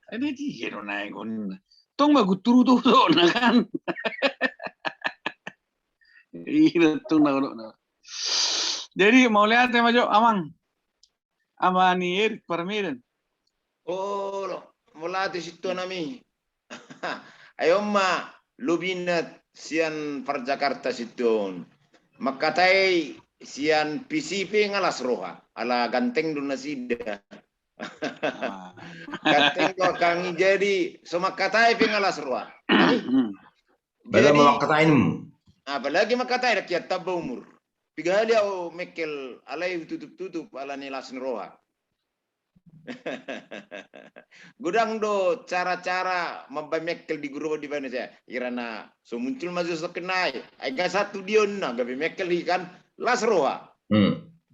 Ada dia no naik kon. Tong bagus turu tuh na kan. Iya tuh na. Jadi mau lihat ya Majo amang. Amani Erik Parmiren. Oh, mula di situ nami. Ayo ma lubinat sian par Jakarta situ. Makatai sian PCP ngalas roha ala ganteng dunasida. Ganteng ko kang jadi sumakatai pingalas roha. Bala Jadi makatain mo. apalagi makatai rakyat tabah umur. Pigali au mekel alay tutup ala nilas roha. Gudang do cara-cara membamekel di grup di mana saya kirana so muncul maju sekenai aga satu dion na gabe mekel kan las roha.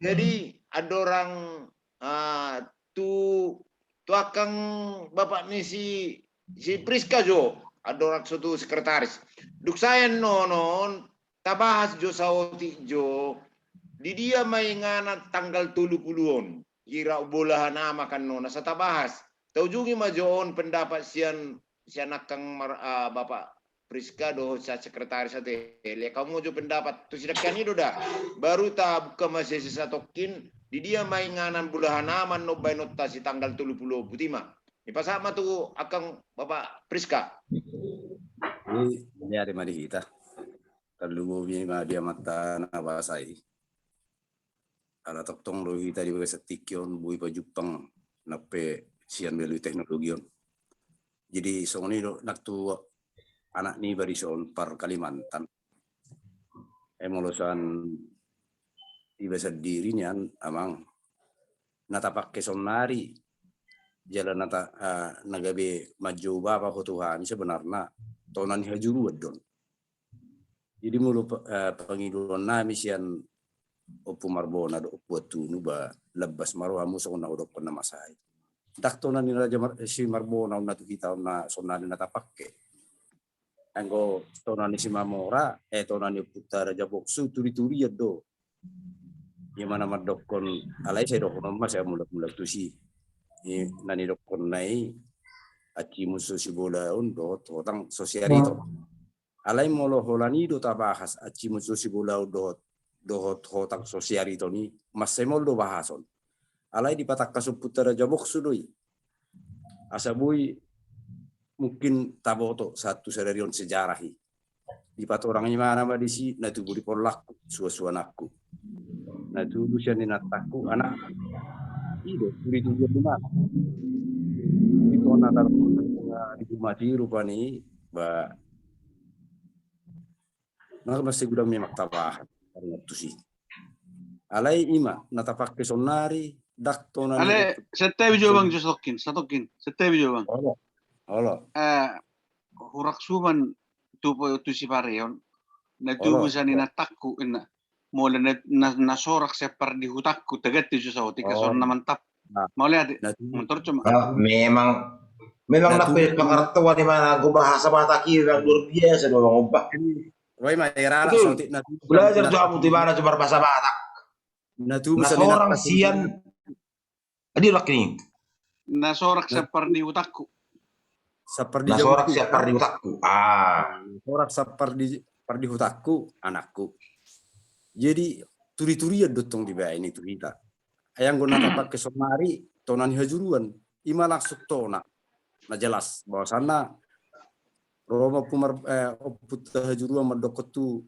Jadi ada orang tu akang bapak ni si Priska jo ada orang suatu sekretaris duk saya nonon tabahas jo sauti jo di dia maingana tanggal 30-on kira bolahan nama kan nona sata bahas tau jungi majoon pendapat sian akang bapak Priska do sa sekretaris ate le kamu jo pendapat tu sidakan itu dah baru ta buka masih sesatokin di dia mainganan bulahan nama no bainota si tanggal 30 butima ipasama tu akang bapak Priska ini ada mari kita kalau dia mata na basai ala tong lo kita di bagai setikyon bui pa Jepang nape sian belu teknologi on. Jadi songoni do naktu anak ni bari soal par Kalimantan. Emolosan iba sa dirinya amang natapak kesonari jalan nata nagabe maju bapa ko Tuhan sebenarnya tonan hajuru don. Jadi mulu pangidon na misian opu marbona do opu tunu ba labas marwa muso na udok na masay. Dakto na ni raja si marbona na tu kita na sonali na tapakke. Anggo tona ni si Mamora tona ni puta raja boksu turi-turi do. Yang mana madokon alai saya dokon mas saya mulak tu si. Ni nani dokon nai aci musuh si bola undo totang sosialito. Alai molo holani do tabahas aci musuh si bola undo dohot hotak sosial itu ni masemol do bahason alai di patak kasuputara jabok sudoi asabui mungkin taboto satu sedarion sejarahi di pat orangnya mana ma disi na tu buri polak suasuanakku na tu lusian ni nataku anak ido buri tujuan di mana itu natar di mati rupani ba nak masih gudang memak tabahan tu sih. Alai ima natapak kesonari dak tona. Ale sette video bang satokin. Sette video bang. Halo. Hurak suman tu si pareon. Na tu bisa ni natakku ina. Mula na sorak separ di hutakku tegat tu susah tika son na mantap. Mau lihat motor cuma. Memang nak pengertian di mana aku bahasa Batak yang luar biasa do bang Obak. Roy Maera belajar kamu di mana coba bahasa Batak. Nah orang sian dia laki nasorak sapar di utakku. Nasorak sapar di utakku. Nasorak sapar di utakku anakku. Jadi turi-turi ya dotong di bayi ini tuh kita. Ayang guna tapak kesomari tonan hajuruan ima langsung tona. Nah jelas bahwa sana Roma pumar puta hajurua madokot tu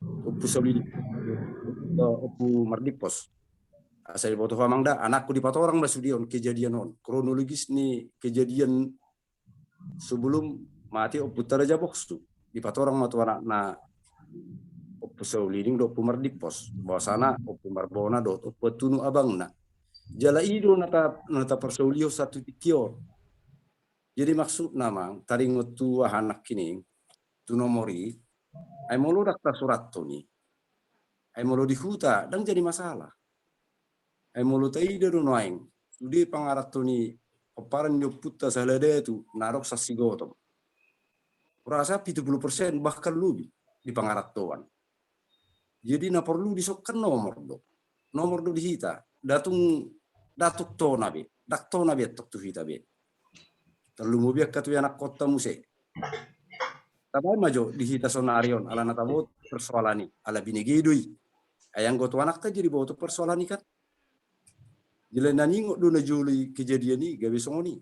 opu sabili opu mardipos asal boto famangda anakku di patorang basudion kejadian on kronologis nih kejadian sebelum mati opu taraja box tu di patorang matu anak na Opo saulining do pumardi pos. Bawasana opo marbona do opo tunu abangna. Jala ido nata persaulio satu tikio. Jadi maksud namang taringot tu anak kini tu nomori ay molo dakta surat to ni. Ay molo di huta dan jadi masalah. Ay molo taida do noaing. Sudi pangarat to ni paparan yo putta salade tu narok sasigotom. Rasa 70% bahkan lebih di pangarat toan. Jadi na perlu disokkan nomor do. Nomor do dihita. Datuk to nabe. Dak to nabe tok tu hita be. Terlalu mo biak katu anak kota muse. Tapi majo dihita sonarion ala natabot persoalani ala binegedoi. Ayang goto anak ta jadi bawa tu persoalani kan. Jila naningo do na juli kejadian ni gawe songoni.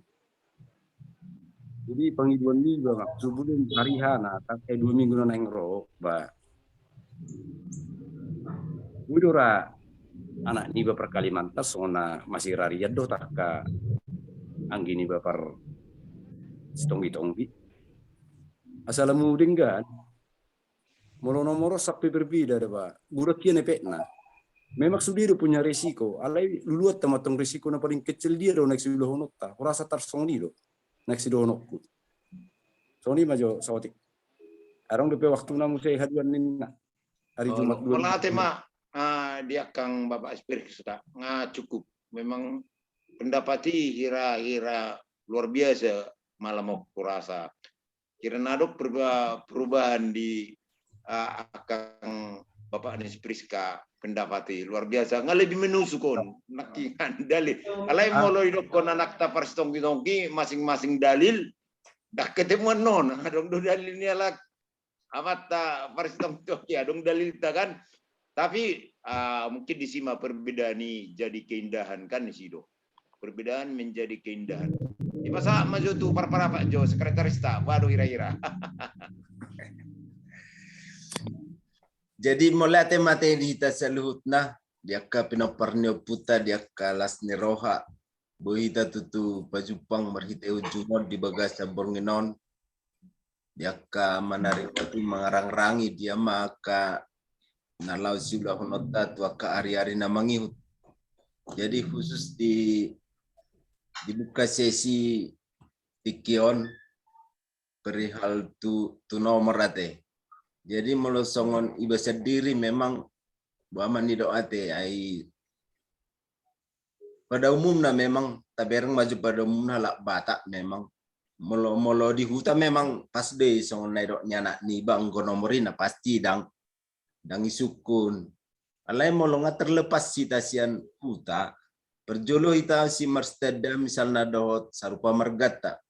Jadi panggiduan ni bang sebelum hari hana tak 2 minggu na nengro ba. Udora anak ni ba per Kalimantan sona masih rariat do tak ka anggini ba per Tonggi. Asal muding kan, moro sampai berbeda ada pak. Burak kian epekna. Memang sudah punya resiko. Alai luluat tamatong resiko na paling kecil dia do next sudah honota. Kurasa tarsoni do next sudah honokku. Soni majo sawati. Arang depe waktu namu saya haduan nina hari Jumat dua. Kalau tema dia kang Bapak Aspir sudah cukup. Memang pendapati hira-hira luar biasa. Malam mau kurasa kirana ada perubahan di akang Bapak Anies Priska pendapati luar biasa nggak lebih menusukon nakikan dalil alai molo idokon anak ta parstonggi masing-masing dalil dak ketemu non adong do dalil ni alak amat ta parstonggi adong dalil ta kan tapi mungkin di sima perbedaan ini jadi keindahan kan di situ perbedaan menjadi keindahan. Di masa maju tu para Pak Jo sekretaris tak waduh ira-ira. Jadi mulai materi kita seluhutna dia ka pinoparnyo puta dia kalas ni roha bohita tutu pajupang marhiteu junod di bagas bornginon dia ka menarik tu mengarang-rangi dia maka nalau siulah honota tua ka ari-ari namangihut. Jadi khusus dibuka sesi tikion perihal tu nomor ate. Jadi melosongon iba sendiri memang bahwa ni doate ai pada umumnya memang tabereng maju pada umumnya lak batak memang molo di huta memang pas deh songon nai dok nyana ni bang nomorina pasti dang isukun. Alai molo nga terlepas sitasian huta perjolo ita si Marstada misalnya dohot sarupa margata.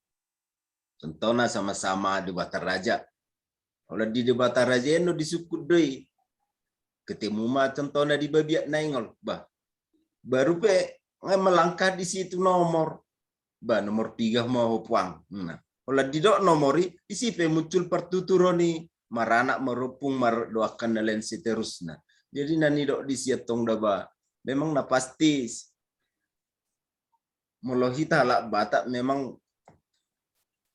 Contohnya sama-sama di Batar Raja. Kalau di Batar Raja no disukut doi. Ketemu mah contohnya di Babiak Naingol. Bah. Baru pe melangkah di situ nomor. Bah nomor 3 mau puang. Nah, kalau di dok nomori isi pe muncul pertuturoni maranak merupung doakan dan seterusnya. Jadi nani dok di siatong daba. Memang na pasti molohita lak batak memang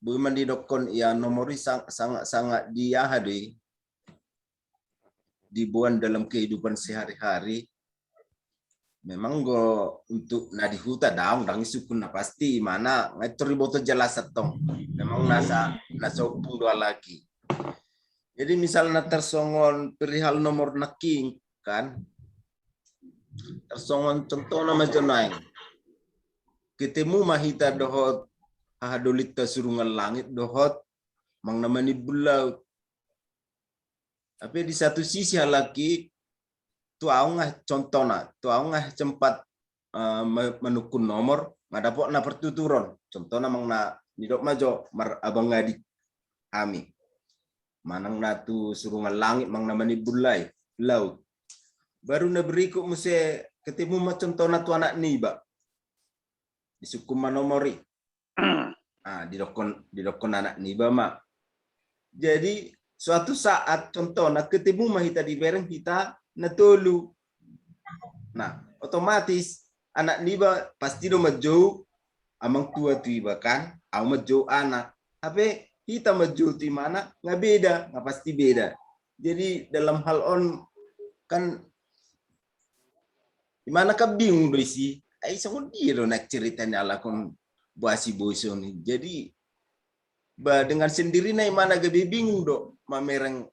buman di dokon ya nomori sangat dia hadi dibuat dalam kehidupan sehari-hari. Memang go untuk nadi huta dang isukun na pasti mana ngatur boto jelas atong. Memang nasa upung dua lagi. Jadi misalnya tersongon perihal nomor naking kan tersongon contoh nama jonaing ketemu mahita dohot ahadolita surungan langit dohot mang namani bulau. Tapi di satu sisi lagi tuaungah contohna tuaungah sempat menukun nomor ngadapok na pertuturon contohna mang na nidok majo mar abang ngadi kami manang natu surungan langit mang namani bulai laut baru na berikut muse ketemu macam contohna tu anak niba disukum manomori di dokon anak niba mak. Jadi suatu saat contohnya ketemu mahita di bereng kita natolu. Nah, otomatis anak niba pasti do majo amang tua tiba kan, au majo anak. Tapi kita majo ti mana nggak beda, nggak pasti beda. Jadi dalam hal on kan gimana ka bingung do isi. Ai sangon dia do nak ceritanya ala kon buasi boso ni. Jadi dengan sendirinya mana gabi bingung do mamereng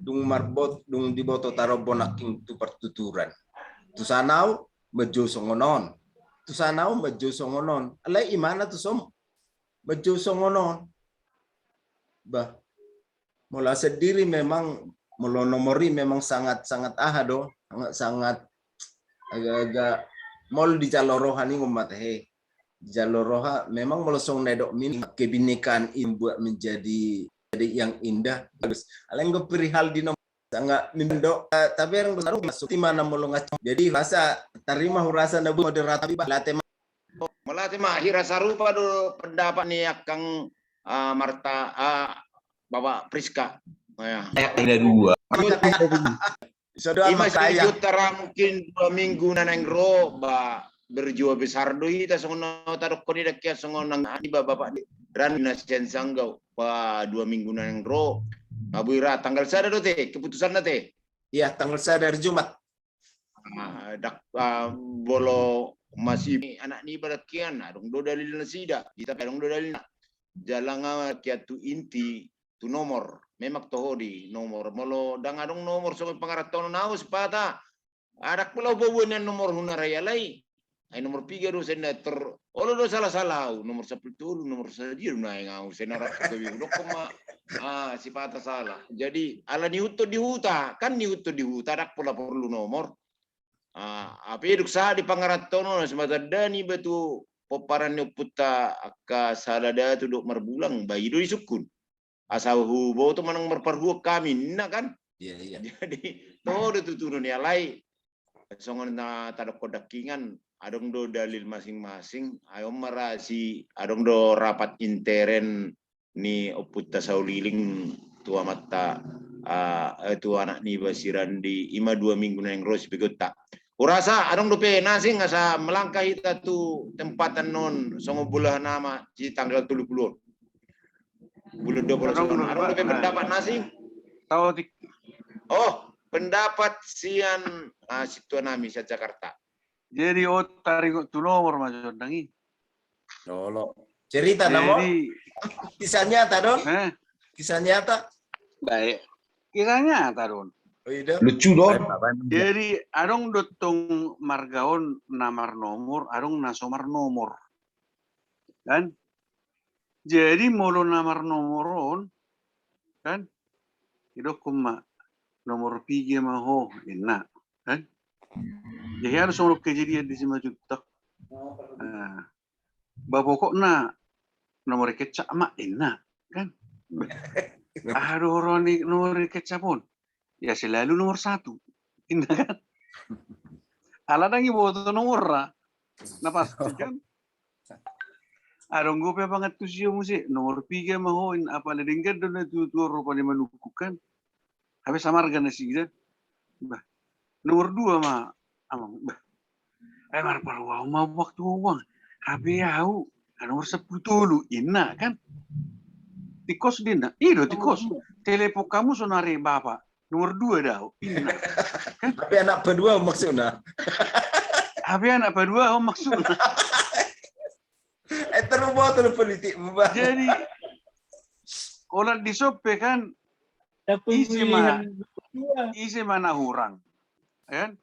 dung marbot dung diboto taro bonaking tu pertuturan. Tu sanau bejo songonon. Tu sanau bejo songonon. Alai imana tu som bejo songonon. Bah mula sendiri memang mula nomori memang sangat-sangat ahado, sangat agak-agak mol di jaloroha ni ngomate jaloroha memang melosong nedok min kebinekaan ini buat menjadi yang indah bagus. Aleng perihal di nomor sangat mindok tapi yang benar masuk di mana mulu ngacung. Jadi rasa terima rasa nabu moderator balate Melati mah hira sarupa do pendapat ni akang Marta Bapak Priska. Ya. Ada dua. Ima setuju tara mungkin 2 minggu naneng ro ba berjual besar doi ta songono tarok ko ni dakya songono nang ba bapak ran nasian sanggau ba 2 minggu naneng ro abuira tanggal sada do teh keputusan na teh. Iya tanggal sada hari Jumat. Bolo masih anak ni barakian adong do dalil na sida kita adong do dalil na jalanga kiatu inti tu nomor memak toho di nomor molo dang adong nomor so pangaratono naos pata adak pulau bobuan nomor hunaraya lai ay nomor 3 do senator olo do salah nomor 10 nomor 1 na ngau senarak ko do koma si pata salah jadi ala ni huto di huta kan ni huto di huta adak pula perlu nomor api eduk sa di pangaratono semata dani batu poparan ni puta ka salada tu dok marbulang bayi do disukun asal hubo tu manang merperhuak kami nak kan Iya. jadi todo tu turun ya lai songon na tadok kodakingan adong do dalil masing-masing ayo marasi adong do rapat interen ni oputta sauliling tua mata tu anak ni basiran di 2 minggu nang ros bigota urasa adong do pe nasing asa melangkah ita tu tempatan non songo bulan nama di tanggal 30 bulan 20 ada pendapat nasi Tahu pendapat sian situ nami sa Jakarta jadi tarik tu nomor macam dangi. Lolo. Cerita namo. Kisah nyata don. Kisah nyata. Baik. Kisah nyata don. Lucu dong. Jadi adong dotong margaon namar nomor, adong nasomar nomor. Kan? Jadi molo namar nomoron kan? Itu kuma nomor 3 maho enak kan? Jadi harus orang kejadian di sini juta. Bapokok na nomor kecap mak enak kan? Aduh orang ni nomor kecap pun ya selalu nomor 1 indah kan? Aladang ibu tu nomor lah, napa kan? Arong gue banget tuh sih musik nomor 3 mahoin apa ada dengar dan itu rupa dia menukukan habis samarga nasi gitu bah nomor 2 mah amang bah mar parwa mau waktu uang habis au nomor 10 dulu enak kan tikos dina itu tikos telepon kamu sonare bapak nomor 2 dah enak kan tapi anak kedua maksudnya habis anak kedua maksudnya terubah terus politik ubah. Jadi kalau disope kan isi mana hurang, kan?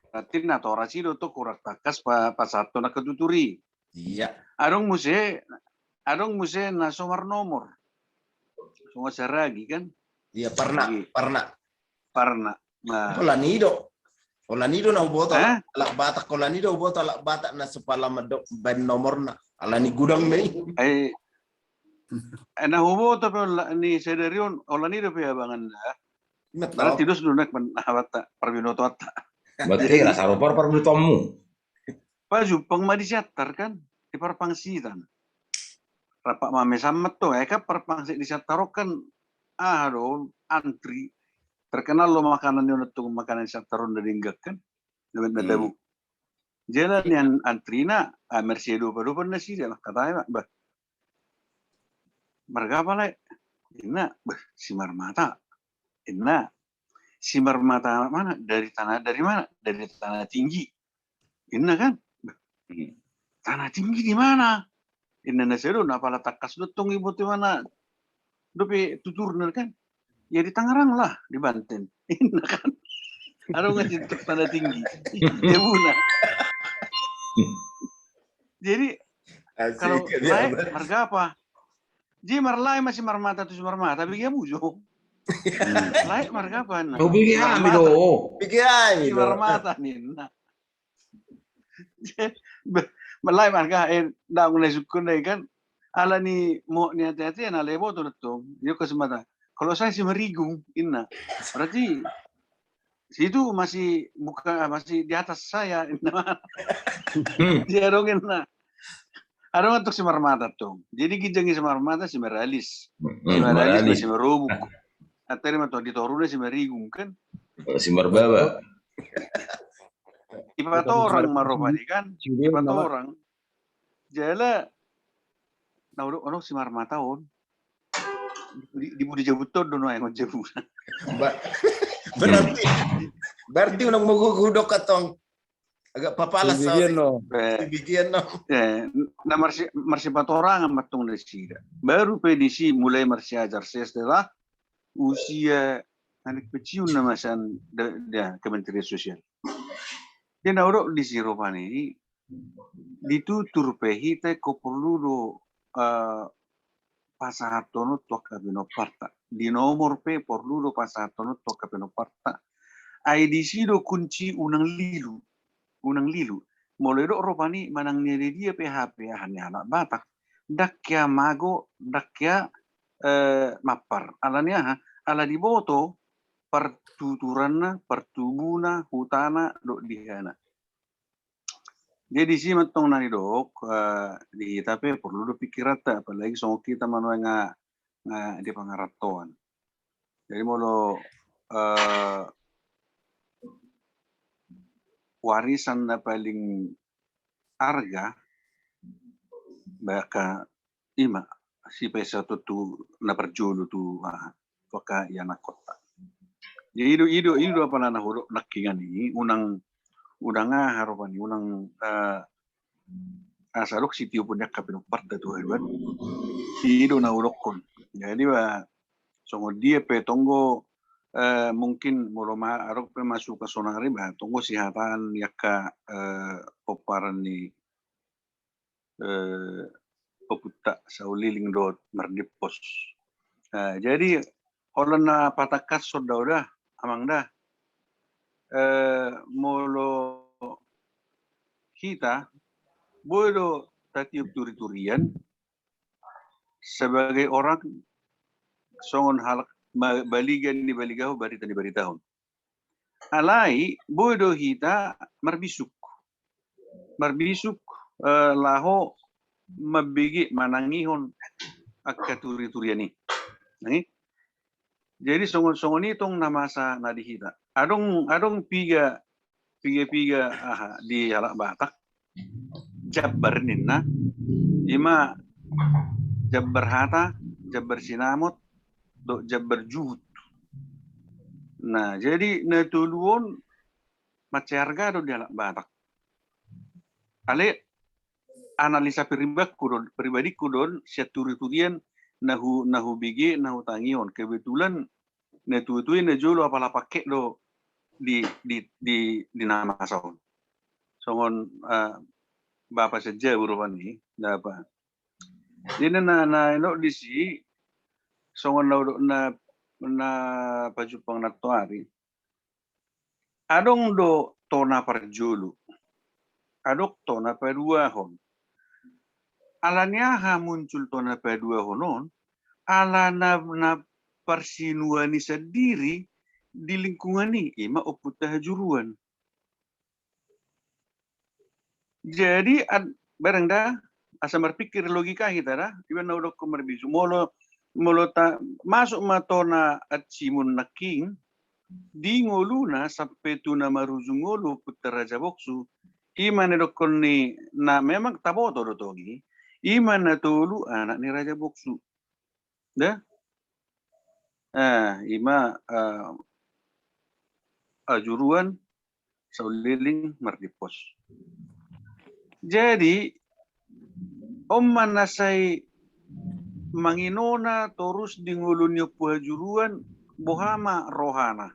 Berarti natorasi do to kurak takas pa satu nak ketuturi. Iya. Adong muse nasomar nomor. Semua seragi kan? Iya pernah. Nah. Kolanido na uboto alak batak kolanido uboto alak batak na supala medok ban nomor na alani gudang may na uboto pe ni sederion kolanido pe abangan na berarti dos dunak ban awata perbinoto ata berarti rasa rupa perbinotomu paju pangmadi siatar kan di parpangsitan rapak mame samet to ka parpangsi di siatar kan antri terkenal lo makanan yang untuk makanan saktarun dari enggak kan dengan tabu jalan yang antrina Mercedes baru pernah sih dia katanya bah marga apa lek enak bah si marmata Inna si Marmata mana? Dari mana? Dari tanah tinggi. Inna kan? Tanah tinggi di mana? Inna nasedo na pala takas dutong ibu ti mana? Dope tuturna kan? Ya di Tangerang lah, di Banten. Inna kan? Ano nga dito tanah tinggi? Ya muna. Jadi kalau lain marga apa? Jadi marlay masih marmata tu marmata, bigyan mo jo. Lain marga apa? Oh, bigyan kami do. Bigyan Si marmata nina. Malay marga daw na sukun na kan. Ala ni mo ni ate na lebo to to. Yo kasmata. Kalau saya si Marigung, Inna. Berarti situ masih di atas saya. Dia dong Inna. Ada untuk si Marmata tuh. Jadi gijangi si Marmata si Meralis. Si Meralis masih merubuk. Atau mah di Toruna si Merigung kan. Si Marbaba. Ipat orang marupani kan. Ipat orang. Jala ono si Marmata on. Di budi jabut to dono yang jabut. Berarti unang magugudok katong agak papalas sa bigyan no. Na marsipat orang matong na siya. Baru PDC mulai marsiajar setelah usia anak kecil na masan Kementerian Sosial. Dia nauro di Siropan ini ditutur pehita ko perlu do pasahatono toka binoparta. Di nomor P perlu do pasahatono toka binoparta. IDC do kunci unang lilu. Mulai do ropani manang nire dia PHP hanya anak Batak. Dakya mago, dakya mapar. Alanya ala di boto pertuturanna, pertubuna, hutana do dihana. Jadi si matong nani dok di tapi perlu do pikirata apalagi soal kita manual nga di pangaratoan. Jadi molo warisan na paling harga baka ima si pesa tu na perjulu tu waka yana kota. Jadi ido apa na huruf nakingan ini unang harapani unang asarok sitio punya kapino parta tu hebat. Ido na urokon. Jadi songo dia petonggo mungkin muloma arok pe masuk ke sonari tunggu sihatan yaka poparan ni poputa sauliling dot merdipos. Jadi holna patakas soda amang dah molo kita bodo tatiup turi-turian sebagai orang songon halak baligan di baligahu barita di baritahun. Alai bodo hita marbisuk laho mabigi manangihon akka turi-turiani. Jadi songon itong namasa nadihita. Adong piga di halak Batak. Jabbar ninna ima jabbar hata, jabbar sinamot, do jabbar juhud. Nah, jadi natuluon maciarga do di halak Batak. Ale analisa pribadiku don turi-turian nahu bigi nahu tangion. Kebetulan natutuin na jolo apala pakai do di nama saon. Songon Bapak saja urupan ni dapat. Jadi na di si songon na pajupang natuari. Adong do tona parjulu. Adok tona paduahon. Alanya muncul tona paduahonon. Ala na persinuani sendiri di lingkungan ini ima oputah juruan. Jadi barang dah asa berpikir logika kita dah iban na udok kumarbisu molo masuk matona at simun naking di ngoluna sampai tu na maruzungolo putra Raja Boksu iman edokon ni na memang taboto do togi iman na tulu anak ni Raja Boksu dah Ima ajuruan sauliling merdipos. Jadi manasay manginona terus dingulunyo puhajuruan bohama rohana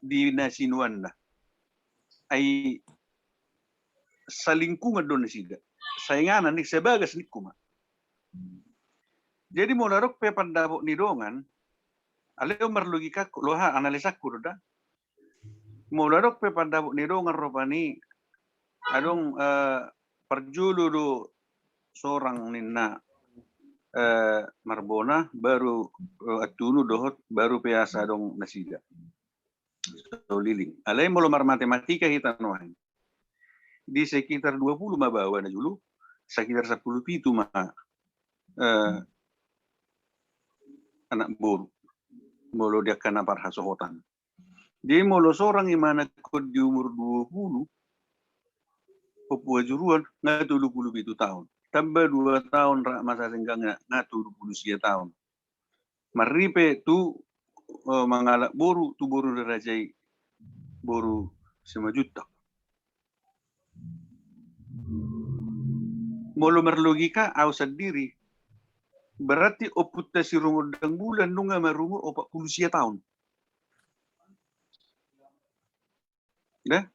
di nasinuan na ay salingkungan doon na sida. Sainganan ni sebagas ni kuma. Jadi molarok pe pandabok ni dongan, aleo marlogika loha analisa kurda. Molarok pe pandabok ni dongan ropani adong perjulu do seorang nina Marbona baru atunu dohot baru peasa dong nasida. So liling. Alay mo lomar matematika kita noan. Di sekitar 20 mabawa na dulu, sekitar 10 pitu anak boru. Molo dia kena parhasohotan. Jadi molo seorang imana kod di umur 20, Papua juruan ngatu 27 tahun. Tambah 2 tahun masa senggangnya ngatu 20 tahun. Maripe tu mangalak boru tu boru derajai boru 5 juta. Molo merlogika au sendiri berarti oputta si rumodang bulan nunga marungo 40 tahun. Dah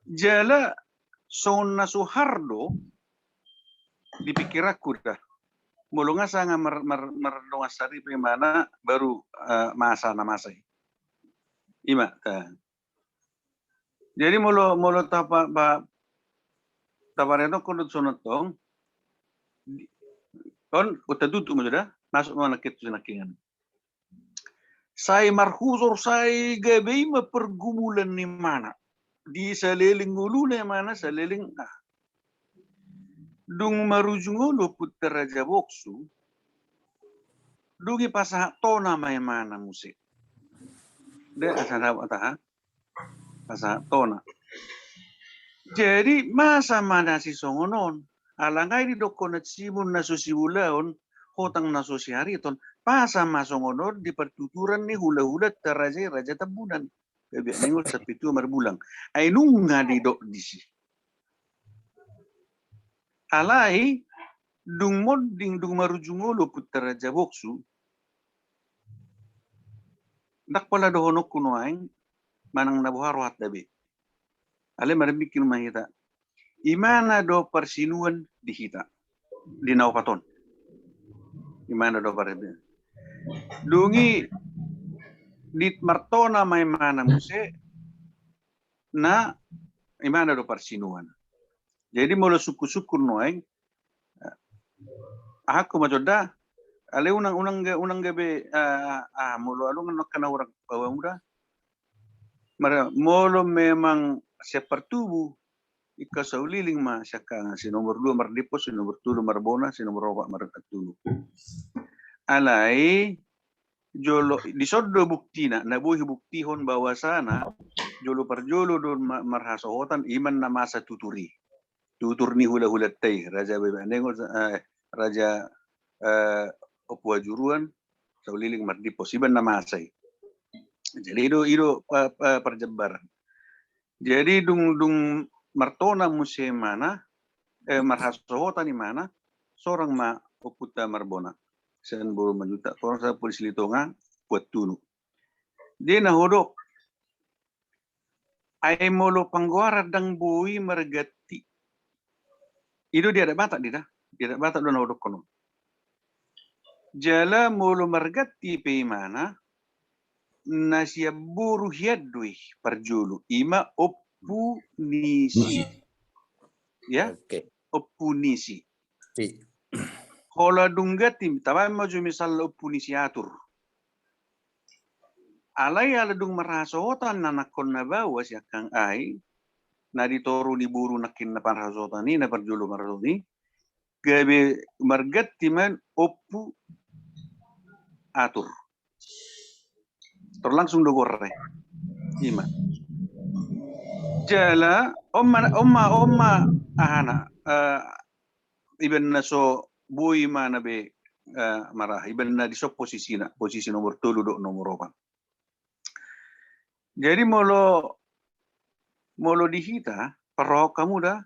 jala sona Soeharto dipikir aku dah. Molo nga nga merdongasari pe mana baru masa na masay. Ima ta. Jadi molo tapareno kunut sonotong kon utatutu mo sudah masuk mo nakit sinakingan. Say marhusor say gabi pergumulan ni mana di saliling ulu ni mana saliling dung marujungulo putar raja boksu dungi pasah tona may mana musik de asana ataha pasah tona. Jadi masa mana si songonon alangay di dokonat simun na susibulaon hotang na sosiariton pasa masongonon di pertuturan ni hula-hula raja tabunan bebek nengol sa pitu marbulang ay nunga di dok disi alai dung modding dung marujungolo putar raja boksu dak pala dohonok kuno aing manang nabuharo hat dabe ale marbikin mahita imana do persinuan di hita di naupaton imana do parebe dungi dit martona may mana muse na imana do persinuan. Jadi mula suku-suku noeng aku majoda ale unang gabe mulu alung kena orang bawa muda molo memang sepertubu ika sauliling ma syaka si nomor 2 mardipos si nomor 3 marbona si nomor 4 markatulu alai jolo disodo bukti na nabuhi buktihon bahwasana jolo perjolo don marhasohotan iman na masa tutur ni hula-hula tei raja bebanengol raja Papua juruan sauliling mardipos iban na masay. Jadi itu perjebaran. Jadi dung martona musim mana marhasohotan di mana seorang ma oputa marbona sen buru majuta orang sa polisi litonga buat tunu dia nahodok ay molo pangguara dang bui margati itu dia ada batak dia ada batak do nahodok kono jala molo margati pe mana nasia buru hiadui perjulu ima opunisi ya opunisi Hola dunggatim, tabay maju misal opunisiatur. Alay ala dung marasotan na nakon na bawas yakang ay na ditoro ni buru nakin na parasotan ni na perjulo marasoni gabi margatiman opu atur. Terlangsung dogorre. Ima. Jala omma ahana iben naso boy mana be marah iban na di posisi nomor 3 do nomor 4. Jadi molo dihita pero kamu dah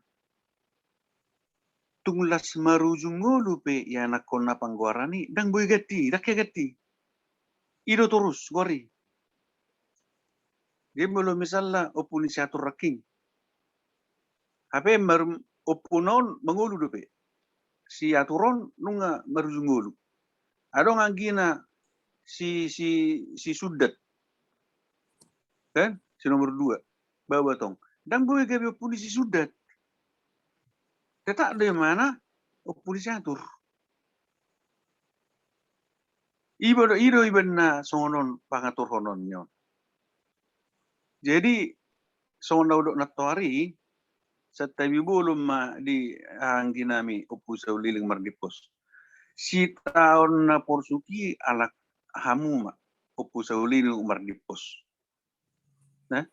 tunglas marujungolu pe ya nakona pangguarani dang boy gati dak ya gati ido terus gori. Dia molo misalnya opunisiatur raking hape opunon mengulu dope si aturon nunga marujungolu adong anggina si sudat kan si nomor 2 bawa tong dan boy gabe opunisi sudat tetak de mana opunisiatur ido ibenna songonon pangatur honon nyon. Jadi songon daudok natwari setabi bolum ma di angginami opusau liling mardipos. Si tahun na porsuki alak hamu ma opusau liling mardipos. Nah,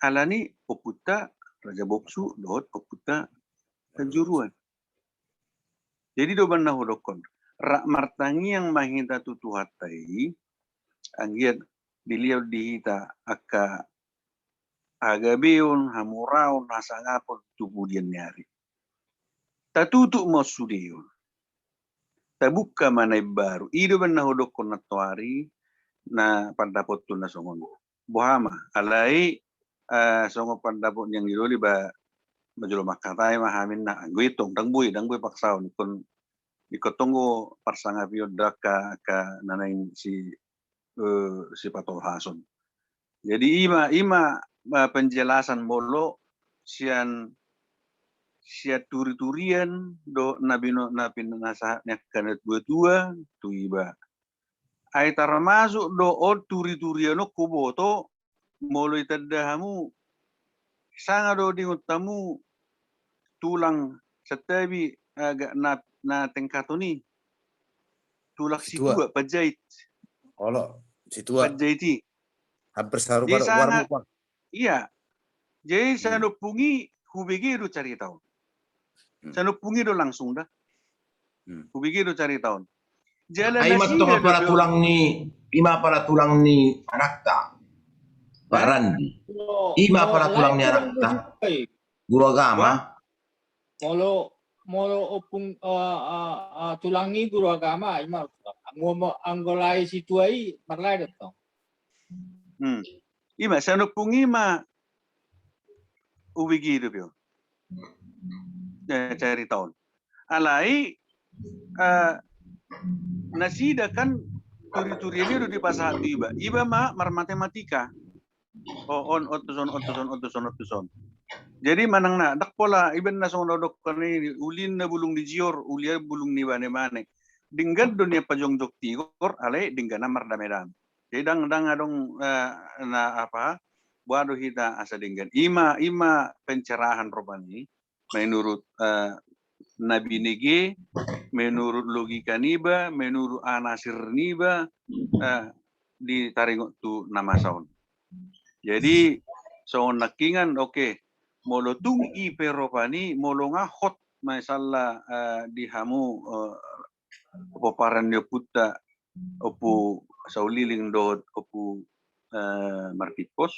alani oputa Raja Boksu dot oputa Kanjuruan. Jadi doban na hodokon. Rak martangi yang mahita tutuhatai anggiat diliau dihita aka agabeon hamuraon nasangapon tubudian nyari. Tatutuk mo sudeon. Tabuka manay baru. Ido ban nahodokon na tuari na pandapot to na songon. Buhama alai songo pandapot yang diloli ba majulo makatay mahamin na guitong dangboy paksaw kon ikotongo parsanga bioda ka nanain si Patol Hason. Jadi ima penjelasan molo sian turi-turian do nabino nasahatnya kanet buatua tu iba. Ai termasuk do turi-turiano kuboto molo itadahamu sanga do dingutamu tulang setabi agak na tengkatoni tulak si tua pajait. Olo situa Pajaiti. hampir saru Jadi warmu sangat iya. Jadi sanupungi hubigi do cari tahun. Sanupungi do langsung dah. Hubigi do cari tahun. Jalan nasi Ima para tulang ni anakta. Pak Randi. Ima para tulang ni anakta. Guru agama. Molo opung tulangi guru agama ima ngomo anggolai situai marlai datang. Ima sanupungi ma ubigi do bio. Cari tahun. Alai nasida kan turi-turi ini udah di pasah iba. Iba ma matematika. Otuson. Jadi manang na dak pola iben na song dok kani ulin na bulung di jior ulia bulung ni mane. Dinggan dunia pajongjok tigor alai dinggan na mardamedan. Jadi dang adong na apa buado hita asa dinggan. Ima pencerahan robani menurut Nabi Nege, menurut logika niba, menurut anasir niba, ditaringok tu nama saun. Jadi saun nakingan oke, molo tung i peropani, molo ngahot masalah dihamu poparan dia puta opu sauliling dot opu martipos,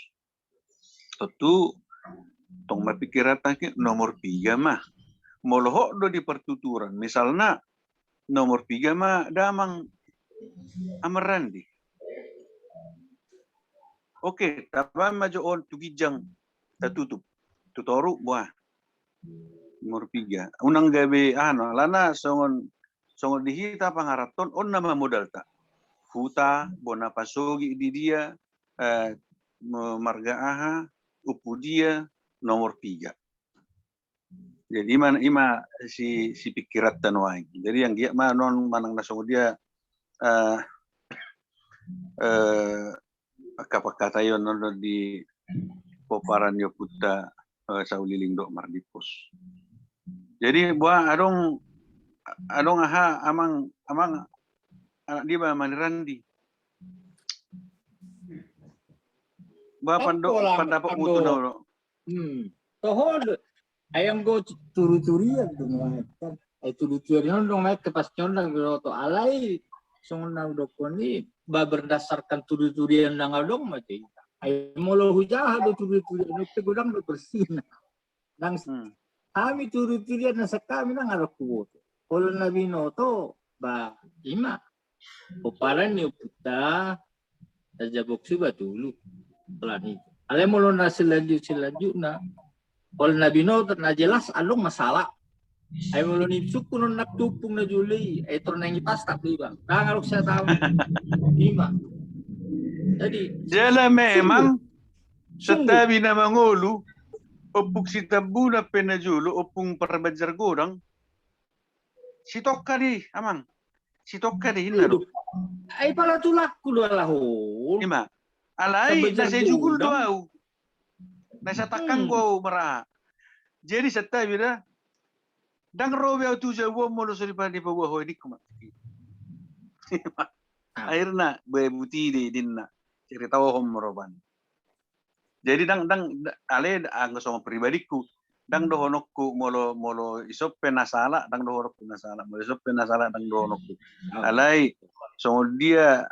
tentu tong mapikiratan nomor 3 mah. Molohok do di pertuturan. Misalnya nomor 3 mah damang amarandi. Oke, tapi maju on tugijang tertutup. Tutoru buah. Nomor 3. Unang gabe lana songon dihita pangaraton on nama modal tak. Huta bona pasogi di dia marga aha upu dia nomor 3. Jadi ima si pikirat tanwai. Jadi yang dia non manang nasong dia kata yon non di poparan yo puta sauliling dok mardipos. Jadi buah adong aha amang anak dia manirandi. Buah pandapok mutu do. Tohol ayam go turi-turian tu Itu tujuan dong naik ke pas condang to alai songna dokoni ba berdasarkan tuduh-tuduhan nang dong mati. Ay molo hujah do tuduh-tuduhan itu gudang do bersih. Nang kami tuduh-tuduhan na sa kami nang araku. Kalau nabi noto ba ima oparan ni puta tajabok suba dulu pelan itu. Ale molo na selanjut na kalau nabi noto na jelas along masalah. Ay molo ni suku non nagtupong na Juli ay ito na ipas tapi ba nangalok siya tahu ima. Jadi Jala memang sungguh setabi na mangulu opuk si tabu na penajulo opung perbajar godang si tokka di amang si tokka di hinaro ay pala tulak ko dua lahol. ima alai Perbajar nasa jugul godang. doau nasa takang go mara jadi setabi na dang robe au tu jawo molo sori pandi pa wo di kuma akhirnya bebuti di dinna cerita wahom roban jadi dang ale anggo sama pribadiku dang dohonokku molo isop penasala dang dohonokku nasala molo isop penasala dang dohonokku alai so dia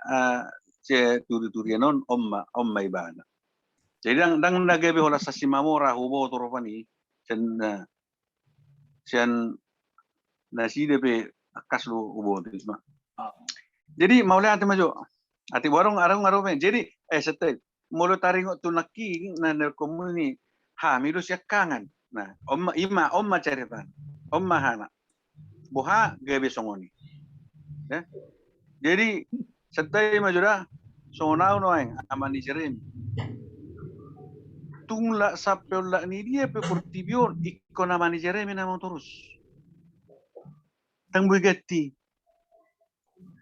ce turi-turi non omma ibana jadi dang nagebe hola sasimamora hubo torofani sen nasi DP akas lu ubo isma. Jadi mau lihat maju. Ati warung arung jadi setel mulu taringo tunaki na komuni hamilu siya kangan. Nah, omma cerita. Omma hana. Boha gabe songoni. Ya. Jadi setel maju dah sonau noeng amani cerim. Tungla sapiola ni dia pe portibion ikon amani cerim na terus. Tang bugatti.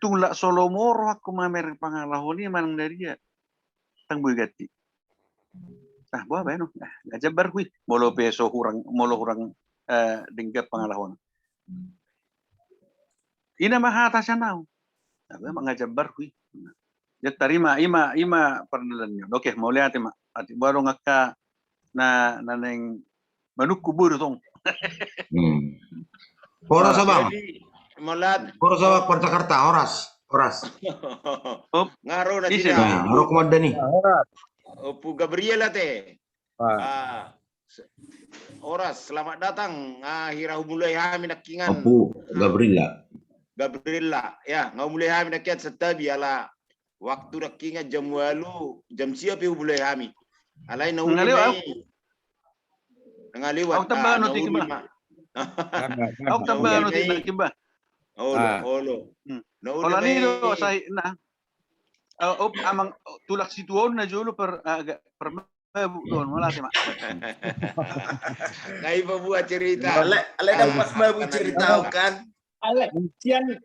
Tungla solomoro aku mamer pangalahoni manang dari dia. Tang bugatti. Nah, buah beno. Ngajabar kui. Molo peso hurang denggat pangalahon. Ina mahata sanau. Nah, ngajabar kui. Ya tarima ima pernelannya. Oke, mau lihat ma. Ati baru ngaka na neng manukku buru tong. Horas abang. Melat. Horas abang per Jakarta, horas. Ngaro na Isi sila. dong. Ngaro kumanda nih. Opu Gabriela te. Horas, selamat datang. Hira mulai kami nakingan. Apu Gabriela. Ya, ngau mulai kami nakian setabi ala waktu nakingan jam 8 jam siapa mulai kami. Alai na uli mai. Ngaliwat. Aku tambah noti kiba. Aku tambah noti kiba. Olo. Kalau ni do saya nah. Amang tulak situon na jolo per doon wala si ma. Ngai pa buat cerita. Ale dapat babu cerita kan. Ale sian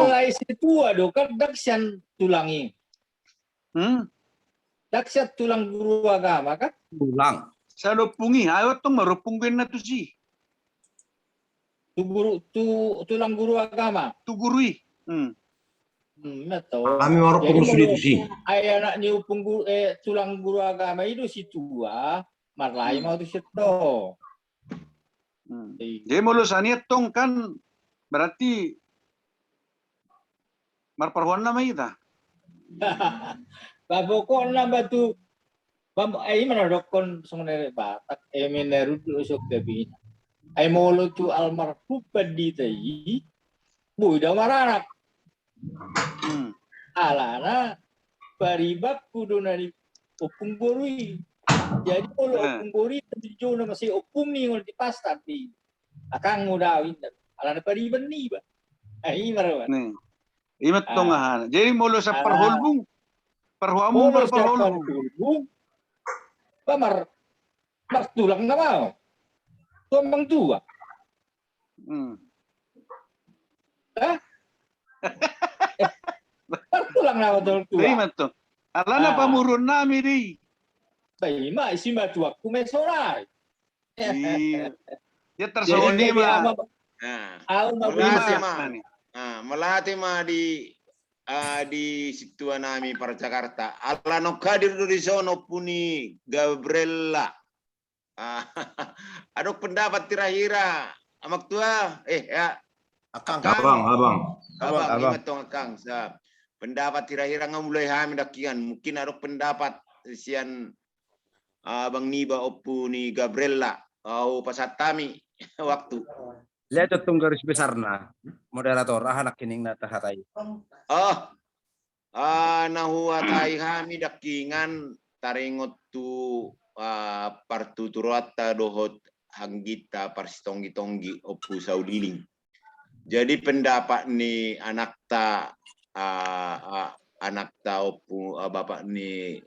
lai situ ado kan dak sian tulangi. Dak sian tulang guru agama kan? Tulang. Sa lopungi ayo tong marupungin na to si. Tulang guru agama. Tu gurui. Betul. Kami marupung sulit sih. Ay anak ni upung tulang guru agama itu situ marlai mau tu situ. Jadi mulusanya tong kan berarti marparwan nama kita. Babokon na batu ay manadokon songnere batak meneru usok gabi. Ay molo tu almarhum paditay. Buy daw maranak. Alana paribak kudo na ni opung gurui. Jadi kalau opung gurui tujuh na masih opung ni ngol di pas tapi akang ngudawin. Alana paribak ni ba. Ay marawan. Nih. Imat tongahan. Jadi mulu sa parholbung. Parhuamu parholbung. Pamar tulang na mau. Tumbang tua. Tulang na betul tua. Imat to. Alana pamurun nami di. Bayi ma isi batu aku mesorai. Ya tersoni ma. Melati ma di situ nami para Jakarta. Ala no kadir di sono puni Gabriela. Adok pendapat terakhir amak tua ya Akang. Abang. Abang. Ingat tong Akang sa pendapat tira-tira nga mulai hami dakian. Mungkin ada pendapat sian Abang Niba opu ni Gabriela au pasatami waktu. Lihat tung garis besarna moderator anak kining na tahatai. Nahuatai hami dakingan taringot tu partuturata dohot hanggita parsitonggi-tonggi opu saudiling. Jadi pendapat ni anak ta opu bapak ni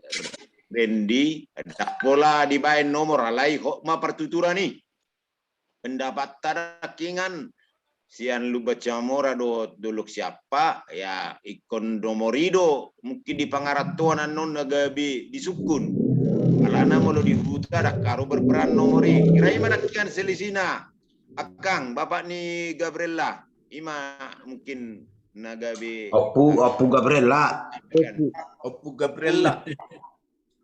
Randy dak pola dibain nomor alai kok ma pertutura ni. Pendapat tadakingan sian lu baca mora do duluk siapa ya ikon domorido mungkin di pangaratuan non nagabi disukun alana mau di huta dak karo berperan nomori kira mana kian selisina Akang bapak ni Gabriela ima mungkin nagabi Opu Gabriela. Opu Gabriela.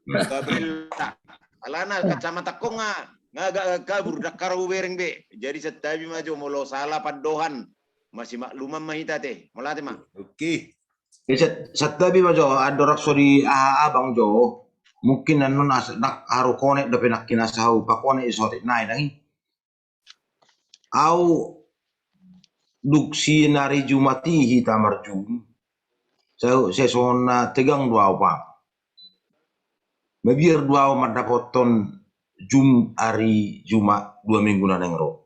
Gabriela alana kacamata ko nga kabur dak karo bereng be jadi setabi maju molo salah padohan masih makluman mahita teh molate mah. Oke. Satabi majo adorak sori abang jo mungkin anon nak haru konek dapat nak kinasau pakone isotik nai nangi au duksi nari jumati hita marjum saya sona tegang dua bang mebir dua madapoton hari Jumat 2 minggu na nengro.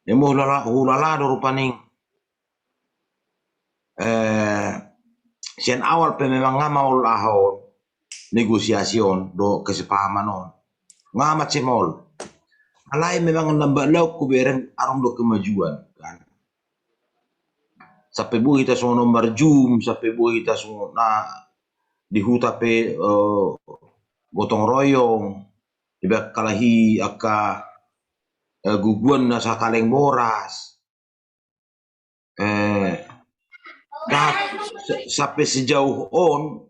Emo hulala do rupaning sian awal pe memang ngamaul ahon negosiasion do kesepahaman on. Ngamat semol. Alai memang nambah lauk ku bereng arong do kemajuan kan. Sampai bu kita sono marjum, sampai bu kita sono na di huta pe gotong royong ibak kalahi aka guguan na sa kaleng boras sampai sejauh on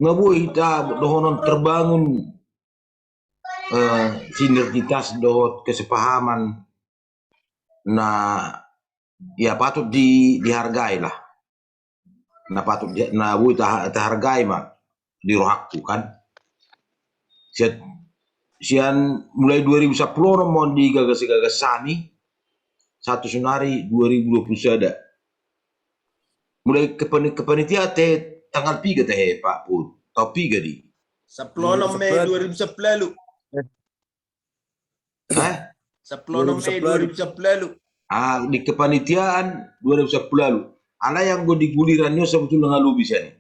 ngabuhi ta dohonon terbangun sinergitas dohot kesepahaman na ya patut dihargai lah na patut na buhi hargai mah di rohakku kan. Sian mulai 2010 mau digagas sami 1 Januari 2020 ada. Mulai kepanitia tanggal 3 teh Pak Put. Tau 3 di. 10 Mei 2010 lalu. 10 Mei 2010 di kepanitiaan 2010 lalu. Ana yang gue digulirannya sebetulnya ngalu bisa nih.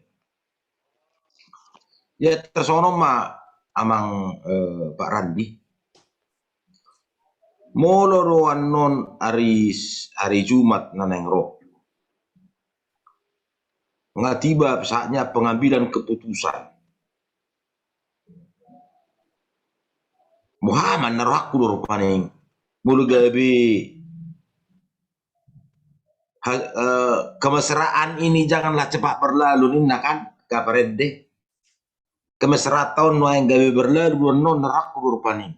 Ya tersono mah amang Pak Randi moloroan non hari Jumat nanengro nggak tiba saatnya pengambilan keputusan Muhammad narakku lho paning mulu gabi kemesraan ini janganlah cepat berlalu nih kan kabaret deh kemesraan tahun yang gawe berlalu non narakku rupani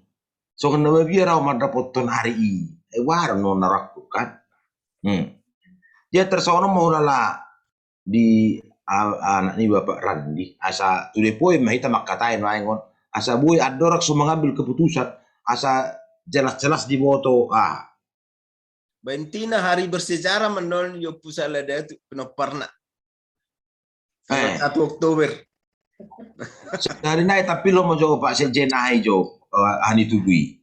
so kena biar au madapoton hari ini war non narakku kan dia tersono mau lala di anak ni Bapak Randi asa tude poe mahita makatain waingon asa boy adorak so mengambil keputusan asa jelas-jelas di moto Bentina hari bersejarah menon yo pusala da tu pernah 1 Oktober hari naik tapi lo mau jawab Pak Sekjen jo hani tubui.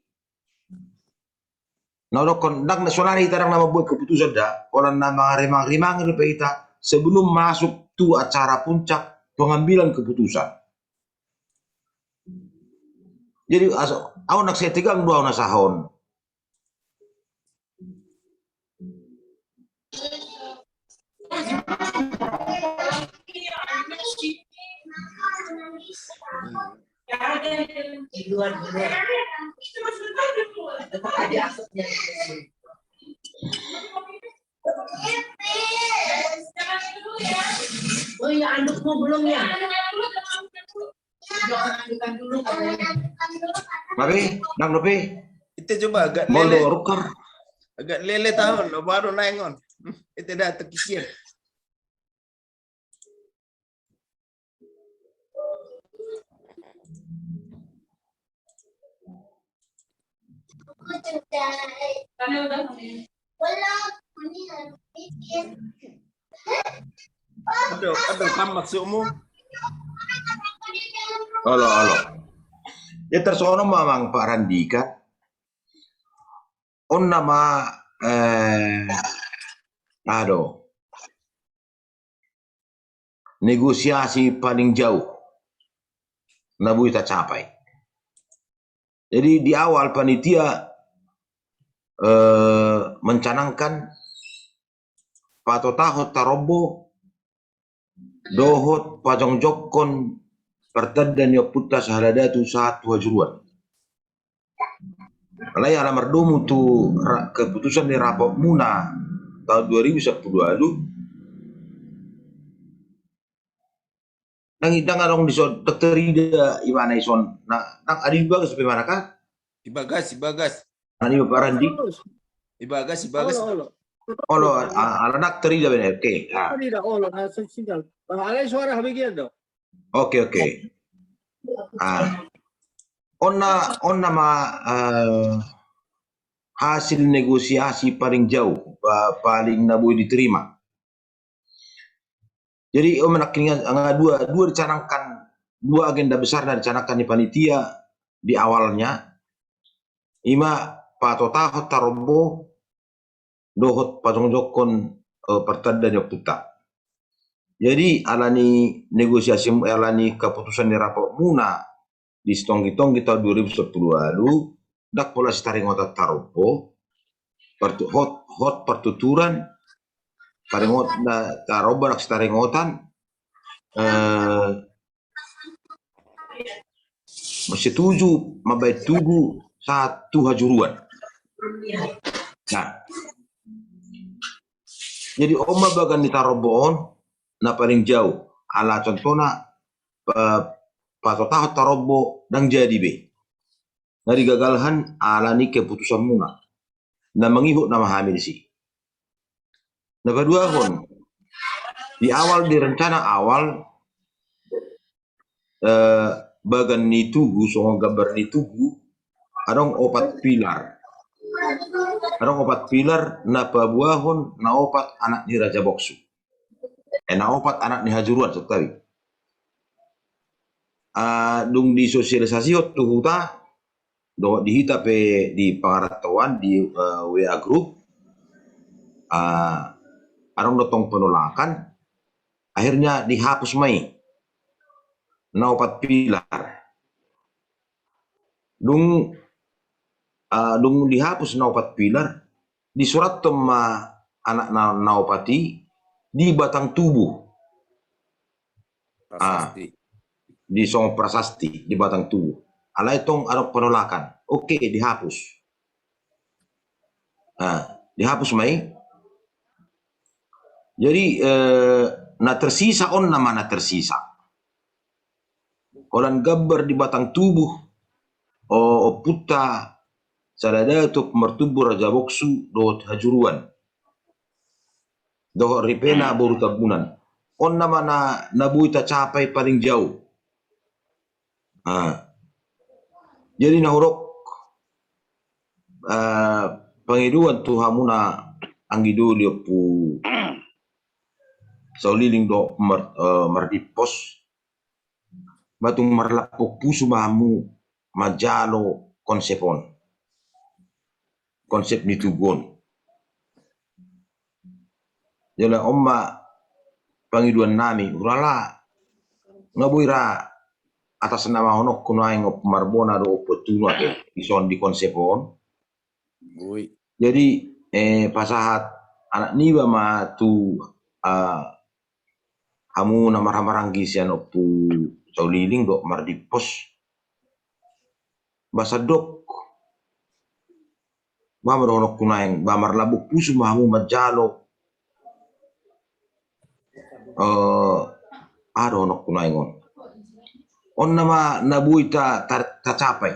Nah kon dak nasional kita nama buat keputusan dah orang nama rimang itu kita sebelum masuk tu acara puncak pengambilan keputusan. Jadi aku nak saya tegang dua nasahon. Oh iya, andukmu belum ya? Dulu. Mari, nang lebih. Itu coba agak Molo rukar. Agak lele tahun lo baru naingon. Itu dah terkikir. Ada kan maksudmu? Halo. Ya tersono mamang Pak Randika. On nama negosiasi paling jauh nabu kita capai. Jadi di awal panitia mencanangkan patotahot tarobo dohot pajong jokon pertaddan yoputta sahadatu saat wajuruan. Alai alamar domu tu keputusan di rapat Muna tahun 2010 lalu. Nang idang arong di dokter ida imana ison nang adi bagas bagaimana kah? Ibagas. Nani Pak Randi? Ibagas. Olo. Ala dokter ida benar. Oke. Tidak, olo. Sinyal. Alay suara habigian do. Oke. On nama hasil negosiasi paling jauh, paling nabu diterima. Jadi dua dicanangkan, dua agenda besar yang dicanangkan di panitia di awalnya. Ima patotahot tarobo dohot pajongjokon pertaddan yoputta. Jadi alani negosiasi alani keputusan di rapat Muna di setonggi-tonggi tahun 2010 lalu dak pola staring otak tarobo hot pertuturan paringot na tarobo dak staring otan setuju mabai tugu satu hajuruan. Nah, jadi oma bagan di taroboon na paling jauh ala contohna patotahot tarobo dan jadi be. Dari gagalhan alani keputusan Muna na mengihut nama hamil si. Nah kedua hon di awal di rencana awal bagan ni tugu songo gambar ni tugu adong opat pilar na pabuahon na opat anak ni Raja Boksu. Na opat anak ni Hajuruan sekali. Dung di sosialisasi tu huta do dihita pe di pangaratuan di WA group arong dotong penolakan akhirnya dihapus mai na opat pilar dung dihapus na opat pilar di surat tema anak na opati di batang tubuh di song prasasti di batang tubuh alai tong ada penolakan. Oke, dihapus. Dihapus mai. Jadi na tersisa on nama na tersisa. Orang gambar di batang tubuh putta sadadatuk mertubu Raja Boksu dot Hajuruan. Doh ripena boru tabunan. On nama na buita capai paling jauh. Jadi nahurok pengiduan tu hamuna anggidu pu sauliling do mardipos batung marlapok pusu mahamu majalo konsep nitugon. Jadi omma pengiduan nami urala ngabuira atas nama honok kunaing op marbona do opotuna ke ison di konsepon. Jadi pasahat anak niba ma tu hamu na maranggi sian opu sauliling do mardipos basadok bamar honok kunaing bamar labuk pusu mahamu majalo ada honok kunaingon. On nama nabuita tacapai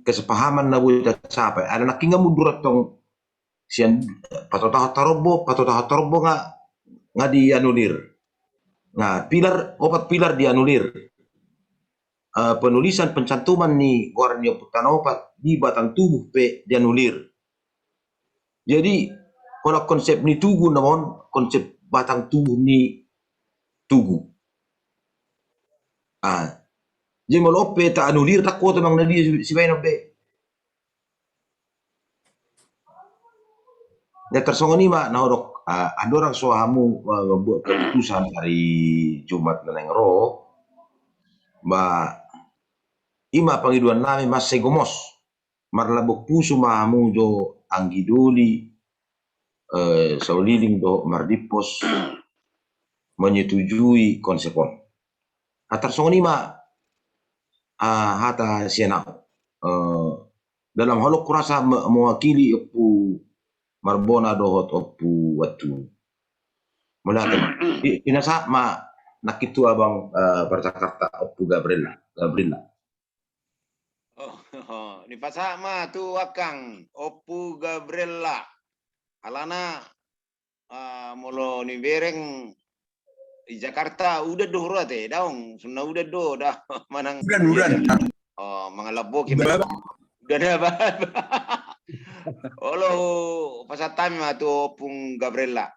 kesepahaman na buta sampai ada nakinga mundur tong sian patotah tarobo nga dianulir. Nah, opat pilar dianulir. Penulisan pencantuman ni Guardia Putanopat di batang tubuh pe dianulir. Jadi kalau konsep ni tugu namun konsep batang tubuh ni tugu. Jadi malu pe tak anulir tak kuat memang nadi si bayi pe. Ya tersongo ni mak nahodok ada orang suahamu membuat keputusan hari Jumat neneng roh. Ba ima pangiduan nami mas segomos marlabok pusu mahamu do anggidoli sauliling do mardipos menyetujui konsekon. Atar songonima hata siena dalam halok kurasa mewakili opu marbona dohot opu watu. Mulai inasa ma nakitu abang Jakarta opu Gabriela. Ni pasama tu akang Opu Gabriela. Alana molo ni bereng di Jakarta udah doh rate daong sunna udah doh dah manang Udan. mangalabo kita udah dah ba. Olo pasatami ma tu Opung Gabriela.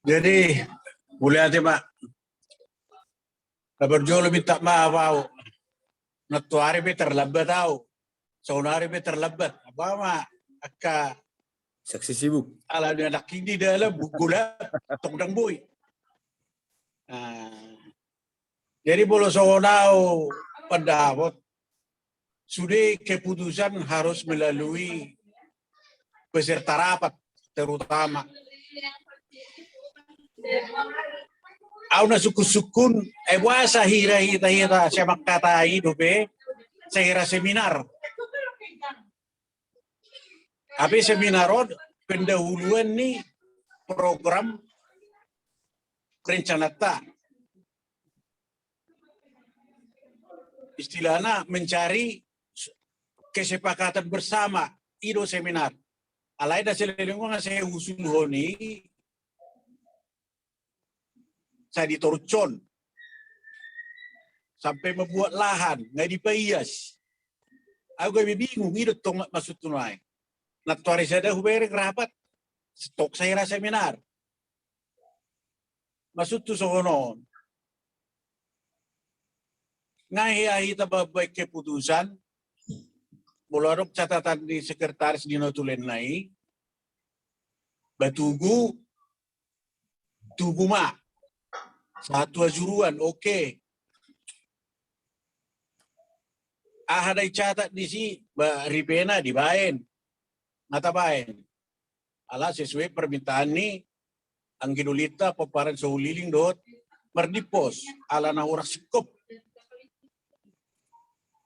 Jadi boleh ate mak. Berjolo minta maaf au. Natuari be terlambat au. Saunari be terlambat. Apa mak? Akka Saksi sibuk. ala dia nak kini dalam gula tongdang boy. Jadi bolo saunau pendapat sudah keputusan harus melalui peserta rapat terutama. Auna sukun wasa hira siya magkatahi dobe sa hira seminar. Abi seminarod pendahuluan ni program perencanaan. Istilahnya mencari kesepakatan bersama itu seminar. Alai da sila nga saya usul honi saya ditorcon sampai membuat lahan nggak dipayas. Aku bingung itu tong masuk tunai. Natuari saya dah hubere rapat stok saya rasa seminar. Masuk tu sono. Ngahi baik keputusan mulai catatan di sekretaris di notulen nai batugu tugu mak satu ajuruan oke. Ada catat di si ripena dibain ngatabain ala sesuai permintaan ni anggidulita paparan sauliling dot merdipos ala na urak sikop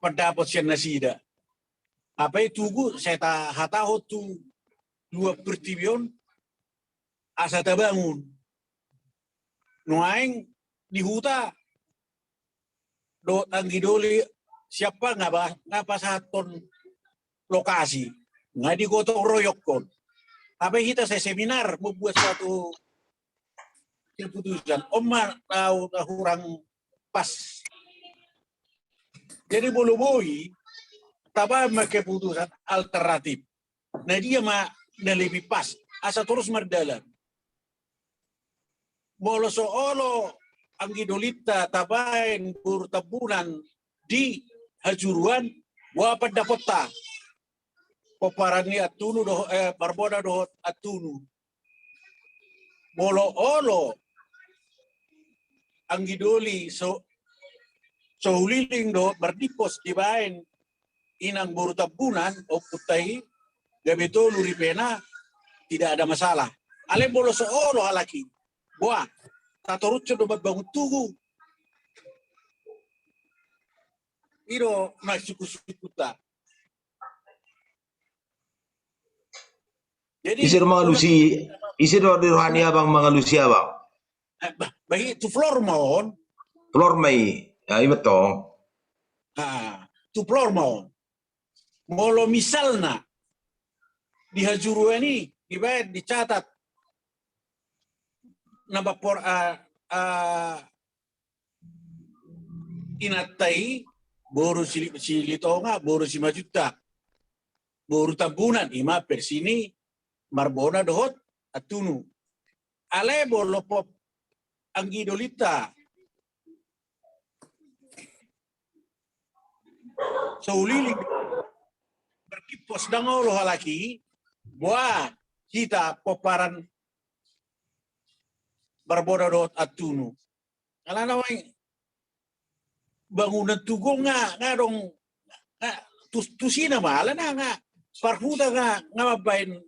pendapat siya nasida. Apa itu saya tak hataho tu dua pertibion asa tabangun. Nuaing di huta do anggidoli siapa ngapa saton lokasi nggak digotong royok kon. Apa kita saya seminar membuat suatu keputusan. Omar tahu kurang pas. Jadi boleh tabah keputusan alternatif. Nah dia lebih pas. Asa terus merdalam. Bolo soolo anggidolita tabain bertabunan di hajuruan wapat dapat tak. Poparani atunu do barboda do atunu. Bolo olo anggidoli so uliling do berdipos dibain inang baru tabunan o putai gabito luripena tidak ada masalah. Ale bolo so olo halaki. Wah, tatorutso do bangun tugu. Iro nasukusukuta. Jadi Isir mengalusi, isir do rohani abang mengalusi abang. Baik itu floor mohon. Flor mai, ya betul. tu plormo. Molo misalna di hajuru ini dicatat nambah inatai boru silitonga boru 5 juta boru tampunan ima persini marbona dohot atunu ale bolo pop anggidolita sauliling berkipos dangolo halaki buat kita poparan barboda dohot atunu ala nawai bangunan tugong nga dong tusina mahala nga parhuda nga mabayin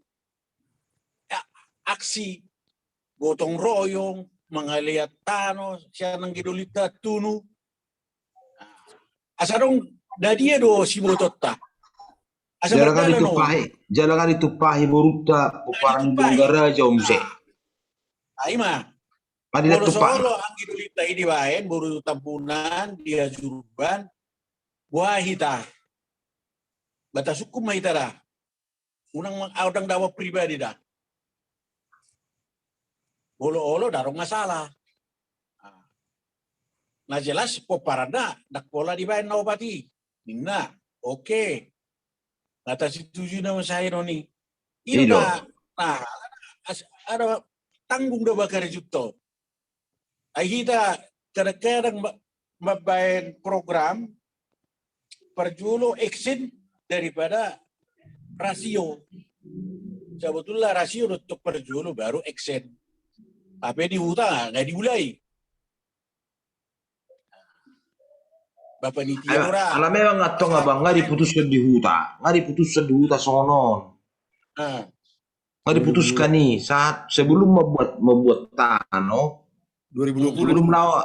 aksi gotong royong mga liatano siya nang gidulita tunu asarong dadia do si bototta asa jalangan ditupahi boruta puparan donggara jomse ay ma Madila tupak. Solo ang gidulita ini bayan boru tampunan dia juruban wahita batas hukum mahita dah unang audang dawa pribadi dah olo darong masalah nah jelas poparada dak pola dibayan na obati nina oke kata setuju nama saya noni ini nah ada tanggung dah bakar juto kita kadang-kadang mabayan program perjulo eksin daripada rasio. Sebetulnya rasio untuk perjulo baru eksin. Tapi di huta nggak diulai. Bapak Nitiya ora. Kalau memang ngatong abang nggak diputuskan di huta sonon. Nggak diputuskan nih saat sebelum membuat tanah. 2020 sebelum lawa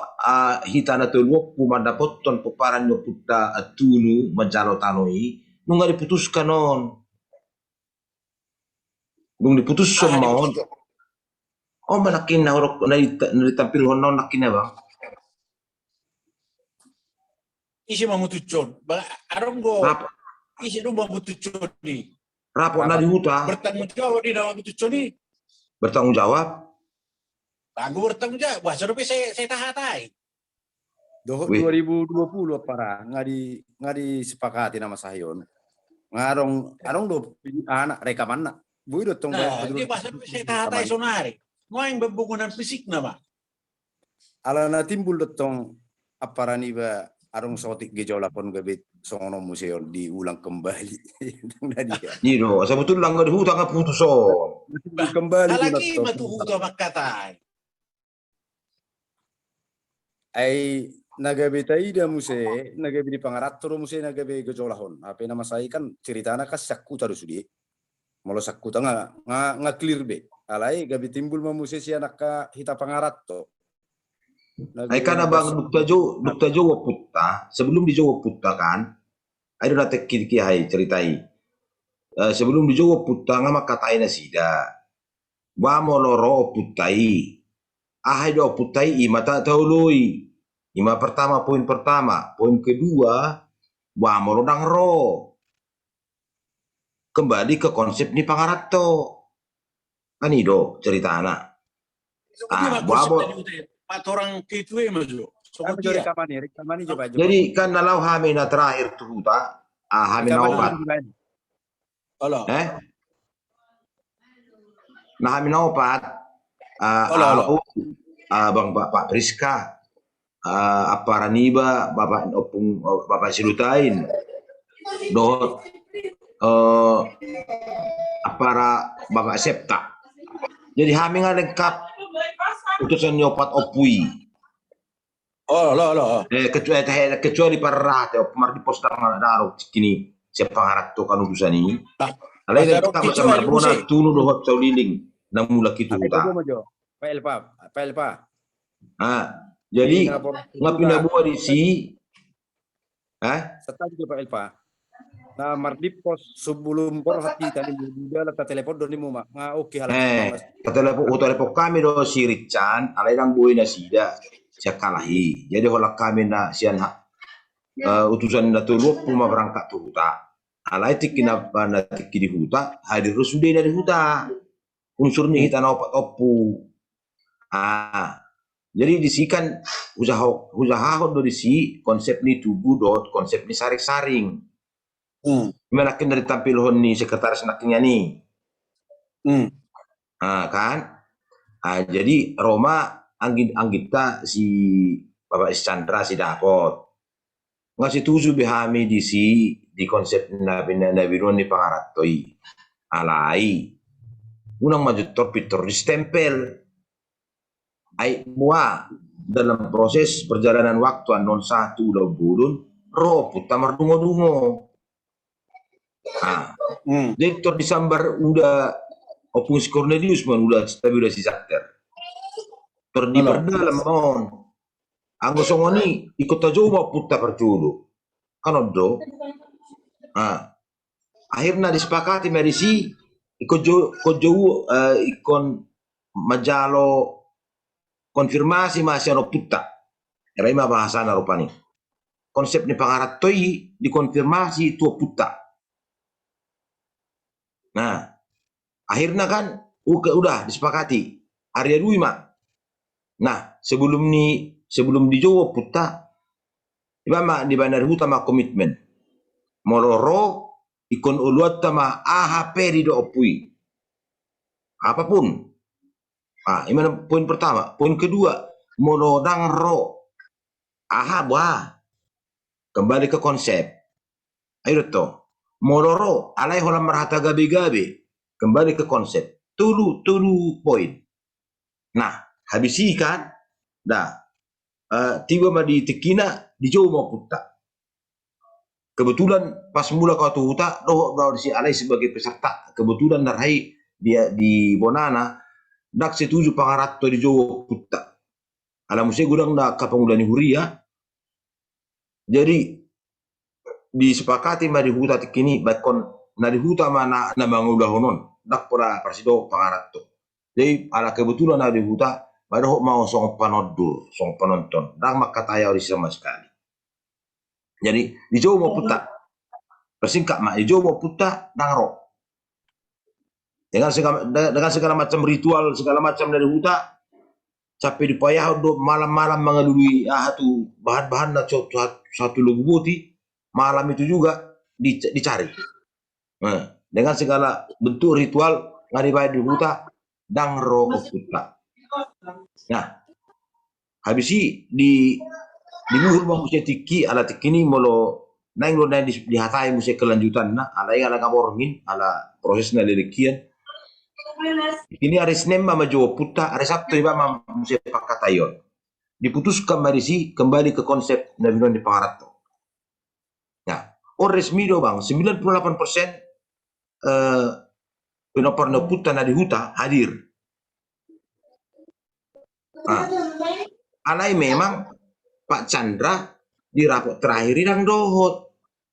hitana telu pumandapot ton peparan yo putta atunu majalo tanoi nunga diputuskan non nung diputus semon oh malakin na horok na ditampil honon nakin na ba isi mamutucon arong go isi no mamutucon ni rapor na di huta bertanggung jawab di dalam mamutucon ni bertanggung jawab Aku bertanggung jawab, wah serupi saya tahatai. Dohot 2020 para nggak disepakati nama sayon. Ngarong do anak rekaman nak. Bui do tong. Nah, dia bahasa saya tahatai sonari. Ngoing bebukunan fisik nama. Alana timbul do tong aparan iba arong sotik gejola pon gabit sono museum diulang kembali. Nino, sebetulnya nggak dihuta nggak putus kembali. Lagi matuhuta makatai. Ay nagabe taida muse nagabe di pangaratto muse nagabe gejolahon apa nama saya kan ceritana kas sakku taru sudi molo sakku tanga nga clear be alai gabe timbul mamuse si anak ka hita pangaratto ay kan abang dukta jo putta sebelum di Jawa putta kan ay do natek kiki hay ceritai sebelum di Jawa putta nga makatai na sida wa moloro puttai ahai do puttai mata taului poin pertama, poin kedua, wah molodang ro. Kembali ke konsep ni pangarato. Kan itu cerita anak. Orang itu maju. Jadi kan nalau hamina terakhir tuh ta, hamina obat. Nah hamina obat, bang Pak Priska. Aparaniba bapak silutain dot apara bapak septa jadi hamil lengkap utusan nyopat opui kecuali para pemar di poster ngarang kini siapa harap tuh kan urusan ini lain kita macam marbona tunu dohot sauliling namula kitu ta Pelpa jadi ngapindah buah di si setelah juga Pak Elpa nah mardipos sebelum por hati tadi dia letak telepon doni muma oke hal telepon kami do si Richan alairang buih na sida siya kalahi jadi holak kami na siya utusan Dato' Puma berangkat ke huta. Alai tikina na tiki di huta, hadir sudah dari huta. Unsurnya kita naopat opu. Jadi disikan usaha do disi konsep ni tugu dot konsep ni saring-saring. Melakin dari tampil ni sekretaris naknya ni. Kan? Jadi Roma anggita si Bapak Chandra si dapot. Ngasih tuju behami di konsep nabi ni pangaratoi. Alai. Unang maju torpitor di stempel. Ai mua dalam proses perjalanan waktu anon 1 bulan ro puta mardungo-dungo. Jadi disambar udah Opus Cornelius man udah stabil si Zakter. Di perdalam mon. Anggo songoni ikut aja mau puta perculu. Kan odo. Akhirnya disepakati merisi ikut ikon majalo konfirmasi masih ano puta. Era bahasa na rupani. Konsep ni pangaratoi dikonfirmasi itu puta. Nah, akhirnya kan udah disepakati area Duima. Nah, sebelum dijawab puta, di bandar huta ma komitmen. Moloro ikon uluat tama AHP di doopui. Apapun. Ini poin pertama. Poin kedua, molodang ro. Kembali ke konsep. Ayo toh. Moloro alai holam merhata gabi-gabi. Kembali ke konsep. Tulu poin. Nah, habisi kan? Tiba di tekina dijauh mau puta. Kebetulan pas mula kau tuh huta, si alai sebagai peserta. Kebetulan narhai dia di Bonana, dak setuju pangaratto di Jawa puta. Alam saya gudang dak kapangulani huria. Jadi disepakati ma di huta tikini bakon na di huta mana na mangulah honon dak pora persido pangaratto. Jadi ala kebetulan na di huta pada mau song penonton dak makataya ori sama sekali. Jadi di Jawa mau puta. Persingkat mak di Jawa mau puta dang ro. Dengan segala macam ritual segala macam dari huta sampai dipayah do malam-malam mengalui bahan-bahan satu lugu buti malam itu juga dicari. Dengan segala bentuk ritual ngari bayar di huta dang ro puta. Nah, habis di luhur bang musia tiki ala tikini molo naing lo naing di hatai musia kelanjutan na ala ngaborngin ala prosesnya lelekian. Ini hari Senin mama Jawa puta, hari Sabtu mama musia pakatayon. Diputuskan marisi kembali ke konsep Nabi di Pangaratto. Nah, resmi do bang 98% penoporno puta na di huta hadir. Alai memang Pak Chandra di rapot terakhir yang dohot.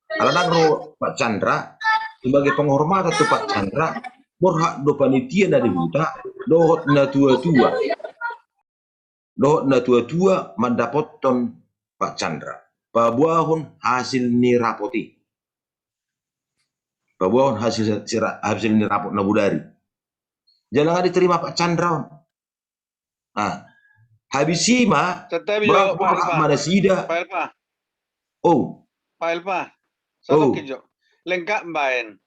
Kalau nangro Pak Chandra sebagai penghormatan tuh Pak Chandra berhak do panitia dari huta dohot na tua mendapoton Pak Chandra. Pabuahun hasil ni rapoti. Pabuahun hasil ni rapot na budari. Jangan diterima Pak Chandra. Habisi ma berapa mana sida? Pak Elpa. Lengkap mbaen.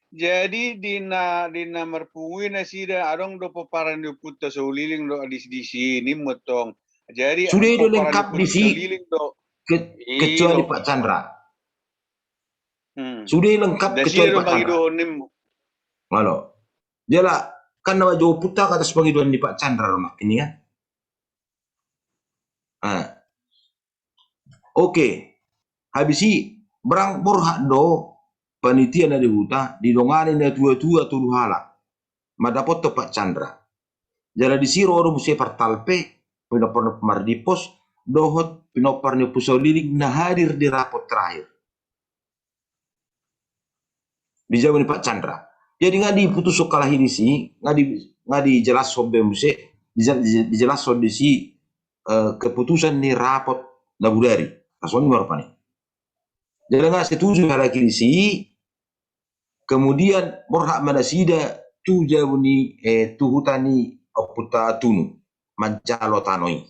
Jadi dina merpungui na sida adong do paparan do puta sauliling do di sini motong. Jadi sudah itu lengkap di sini kecuali Pak Chandra. Sudah lengkap kecuali Pak Chandra. Malo. Jela kan nama Jawa puta kata sebagai doan di Pak Chandra rumah ini kan. Oke. Habisi berang berhak do panitia na di huta didongani na tua-tua tulu hala. Madapot to Pak Chandra. Jala di siro oro musia partalpe pinoporno pemardipos dohot pinoporno pusauliling na hadir di rapot terakhir. Dijawab Pak Chandra. Jadi ngadi putus kalah ini sih, ngadi jelas sobe musia dijelas sobe si keputusan ni rapot labudari. Asal ni marupani. Jadi nggak setuju hal kisi. Kemudian berhak mana sida tu jabuni tu hutani oputa tunu mancalo tanoi.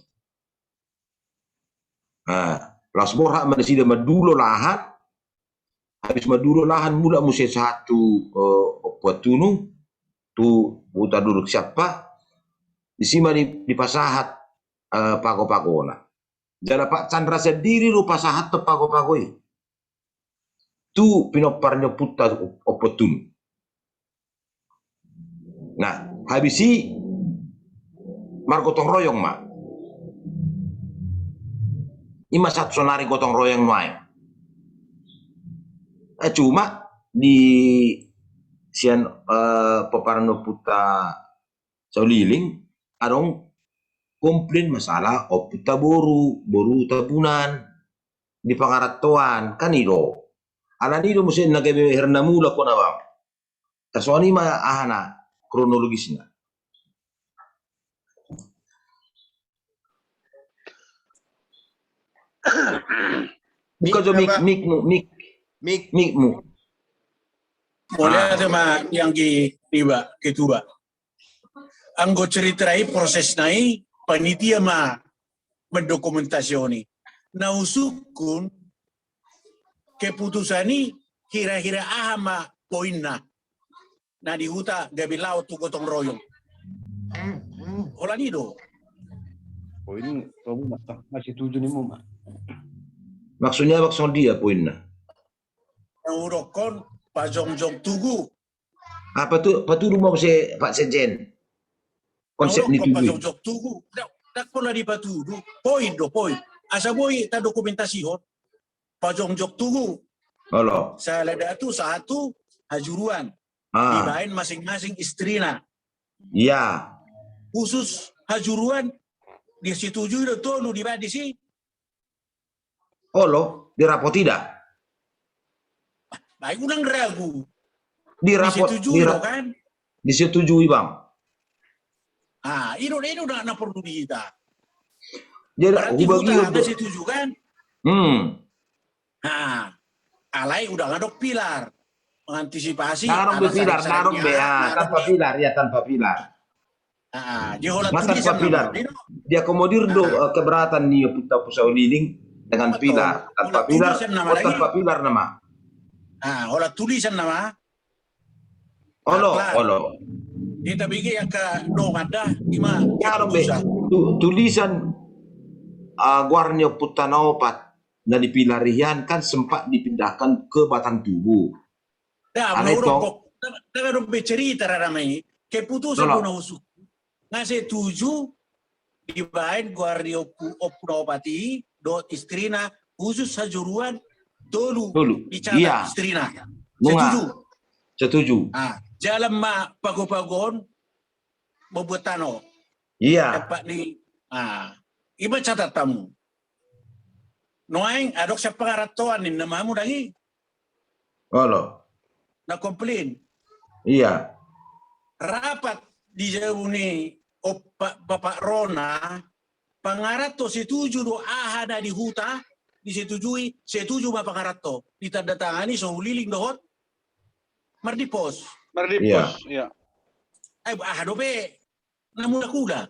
Las berhak mana sida madulo lahan. Habis madulo lahan mula musim satu oputa tunu tu huta duduk siapa di sini di pasahat pago-pagona. Jadi Pak Chandra sendiri lu pasahat te pago-pagoi. Tu pinoparnya puta opotun. Nah, habisi margotong royong ma. Ima satu sonari gotong royong nuai. Cuma di sian peparano puta sauliling adong komplain masalah puta boru tabunan di pangaratuan kan itu. Ala nido musim nagabe hernamula ko na bang. Taswani ma ahana kronologisnya. Buka jo mikmu. Boleh sama yang kedua. Anggo ceritarai proses nai panitia mendokumentasioni. Nausukun keputusan ini kira-kira ahama poinna. Nah di huta gabi laut tu gotong royong. Olah ni do. Poin kamu masih tujuh nih Muma. Maksudnya dia poinnya. Yang urokon Pak Jongjong Tugu. Apa tuh rumah Pak Sekjen? Konsep ni Pak Jongjong Tugu. Tak pernah dipatudu. Poin. Asa boy ta dokumentasi hot. Pak Jongjong Tugu. Halo. Saya lihat tu satu hajuruan. Dibain masing-masing istrina. Iya. Khusus hajuruan dia setujui do tolu di badi si. Halo, dirapot tidak? Baik unang ragu. Dirapot kan? Disetujui, Bang. Ini udah perlu dihita. Jadi bagi udah setuju kan? Alai udah ngadok pilar. Mengantisipasi tanpa pilar. Tanpa pilar. Dia komodir keberatan nih puta pusau liling dengan pilar. Tanpa pilar nama. Olah tulisan nama. Olo. Kita bikin yang ke dong ada lima. Tulisan guarnya puta naopat dan dipilarian kan sempat dipindahkan ke Batang Tubuh. Menurut kalau bercerita ramai, keputusan guna usuk. Ngasih 7 dibain guardia opnopati do istrina khusus sajuruan dulu dicatat istrina. Setuju. Jalan pago-pagon membuat tano. Iya. Dapat ni iba catat tamu. Noaing adok sa pangaratoan ni namamu lagi. Halo. Na komplain. Iya. Rapat di jauh ni Bapak Rona pangarato setuju do ahada di huta disetujui setuju ma pangarato ditandatangani liling dohot Mardipos. Iya. Dope namun kuda.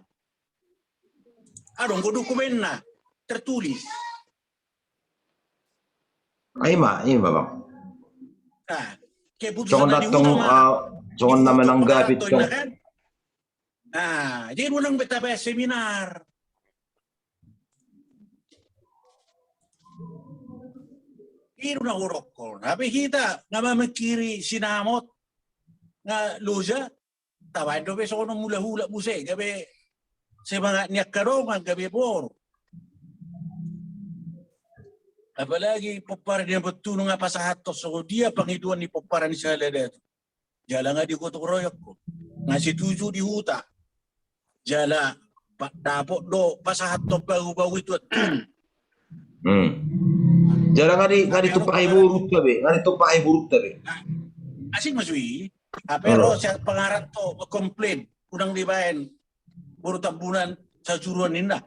Adong ko dokumen na tertulis. Ima Bang. Keputusan jangan nama nanggapit to. Jadi unang betapa seminar. Iro na urokol. Tapi kita nga mamikiri sinamot nga luja. Tawad do beso no mula-hula buse gabi sa mga niyakarongan gabi por. Apalagi popara dia betul nga pasahatos so dia pangiduan ni popara ni Salada. Jala nga di gotong royok ko. Nga setuju di huta. Jala dapot do pasahatos baru-baru itu atun. Jala nga di tupahay burut tabi. Asing masui. Pero sa pangarap to complain unang dibayan buru tabunan sa juruan ninda.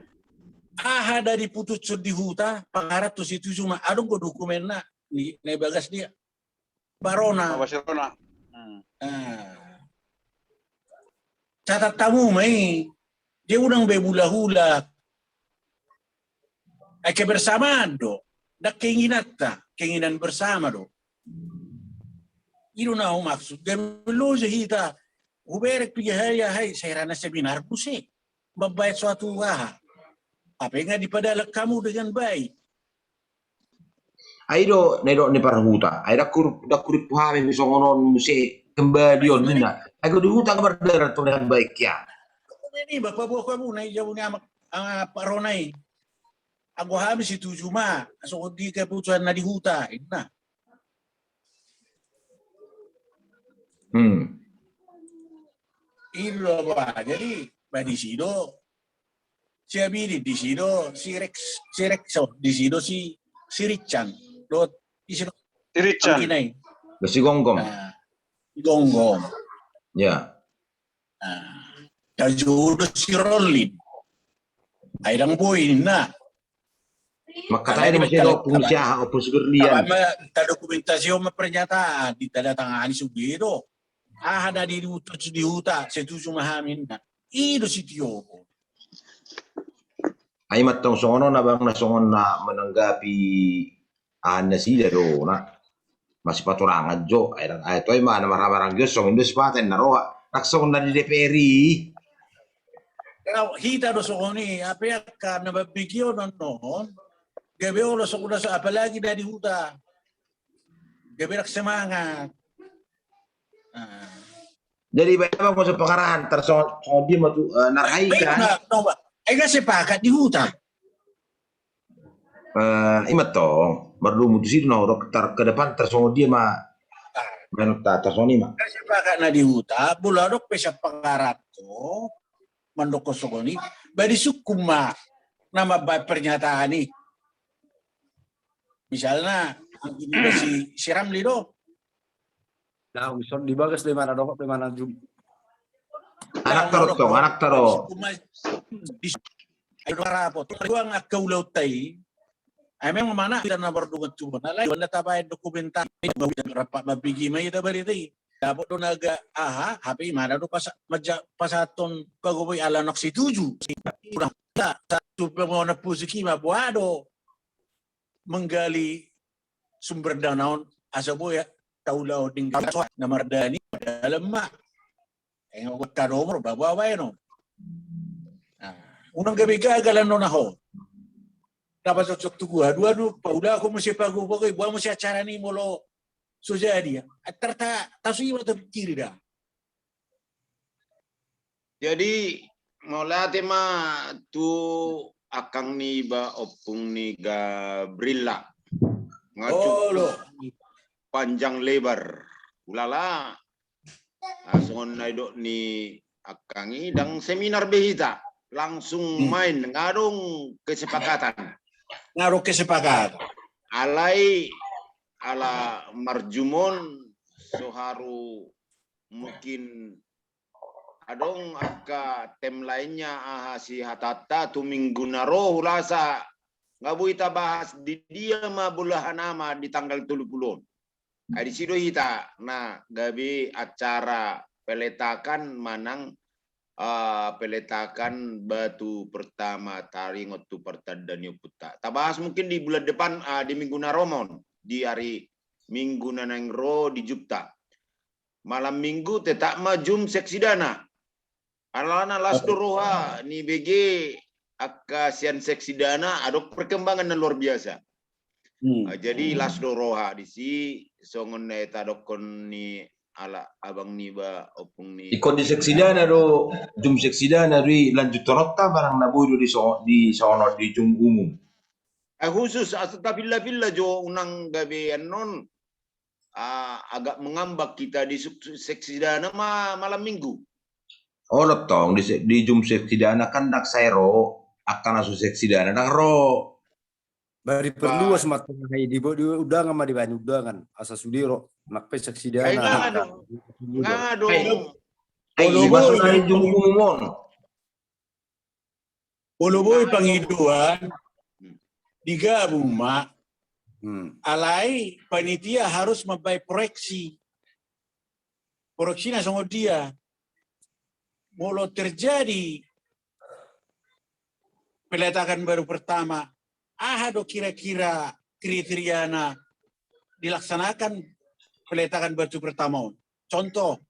Dari putus di huta pangarap to situ cuma adong ko dokumen na ni bagas dia. Barona. Barcelona. Catat tamu mai. Dia unang bebula-hula. Ay kebersamaan do. Dak keinginan bersama do. Ilo na maksud. Gemelo hita. Uberek pigahaya hay sairana seminar pusik. Membayar suatu wah. Apa yang dipadalak kamu dengan baik? Aido nedok ni parhuta. Ai dakur pahami misongonon musi kembali on nina. Aku dihuta berdarat dengan baik ya. Ini bapak buah kamu naik jauh ni amak Pak Ronai. Aku habis itu cuma so di keputusan na dihuta. Nah. Itu apa? Jadi di sido si Abidi di sido si Rexo di sido si Richan dot di sido Si Richard. Si Gonggong. Gonggong. Ya. Tajudo si Rolin. Airang boy na. Maka tayo masih ada pengusaha o perlian. Ta dokumentasyon pernyataan ditandatangani sugido. Ada di huta setuju mahamin na. Ido si Tio. Ay matong songon na bang nasongon na menanggapi na sila do na masih paturangan jo ay to ay mana marang Diyos song Diyos paten na roha naksongon na di DPRI. Kalau hita do songoni apa ya karena babigyo non gabi lo sa apalagi dari huta. Gabi semangat. Jadi bagaimana mau pengarahan tersongon dia matu narai kan? Ay kasi pakat di huta. Imat tong baru mutusin no dokter ke depan tersongon dia mah menukta tersongon mah. Kasi pakat na di huta buladok pesa pengarat ko mandoko songoni bari sukuma nama pernyataan ni. Misalnya ini si Ramli do. Nah, bisa dibagas di mana dok, di mana jum. Anak taro. Ay rapot. Tuang akaulaw tay. Ay memang mana kita na berdungan cuma. Nalay wala tabay dokumentar. Rapat mabigi may tabari tay. Dapat do naga happy mana do pasaton pagoboy alanak si tuju. Kurang satu pengona pusiki mabuado menggali sumber danaon asabo ya taulaw ding na mardani dalam mak. Ang kanomor babawa no. Unang gabi gagalan no naho. Dapat cocok tugu dua paula ako mo si paguboy buat mo si acara ni molo sujadi. At tarta tasu iwa terpikir dah. Jadi molate ma tu akang ni ba opung ni Gabriela. Ngacu panjang lebar. Ulala. Asungon na do ni akangi dang seminar behita langsung main ngarong kesepakatan. Alai ala marjumon soharu mungkin adong akka tem lainnya si hatata tu minggu naro hulasa ngabuita bahas di dia ma bulahan nama di tanggal 30. Di sido hita nah gabi acara peletakan manang peletakan batu pertama taringot tu pertadan yuputa. Tabahas mungkin di bulan depan di minggu naromon di hari minggu nanangro di Jupta. Malam minggu tetap majum seksi dana. Alana lasdoroha ni BG akasian seksi dana ada perkembangan yang luar biasa. Jadi lasdoroha di si songon na tadokon ni ala abang ni ba opung ni Ikon di seksi dana do jum seksi dana ri lanjut torotta barang nabudo di sono di jum umum. Khusus asata villa jo unang gabi non agak mengambak kita di seksi dana malam minggu. Oh tong di jum seksi dana kan dak sairo akan asu seksi dana dak ro. Bari perlu semat pengai di udah ngama di banyu udah kan asa sudiro nak pesak si dana. Ngado. Ay masuk dari jum umumon. Puluboy pangiduan digabung mak Alai panitia harus membayar proyeksi. Proyeksinya sama dia. Mulai terjadi peletakan baru pertama, do kira-kira kriteriana dilaksanakan peletakan batu pertama. Contoh,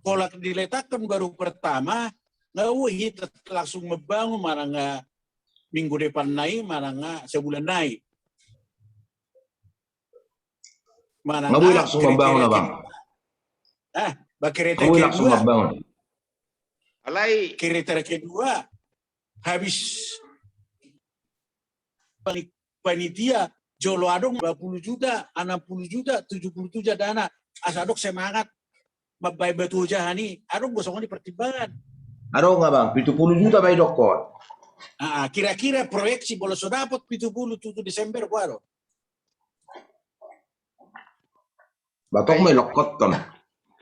kalau diletakkan baru pertama, kita langsung membangun, mana nggak minggu depan naik, mana nggak sebulan naik. Mana Nggak boleh langsung membangun, Abang. Kriteria Nggak boleh langsung kedua, membangun. Alai kriteria kedua, habis panitia jolo adong 20 juta, 60 juta, 70 juta dana. Asadok semangat mabai batu jahani, adong gosong dipertimbangkan. Ada nggak Bang? 70 juta bayi dokter. Kira-kira proyeksi boleh sudah dapat 70 tutup Desember baru. Batok may lokot kan.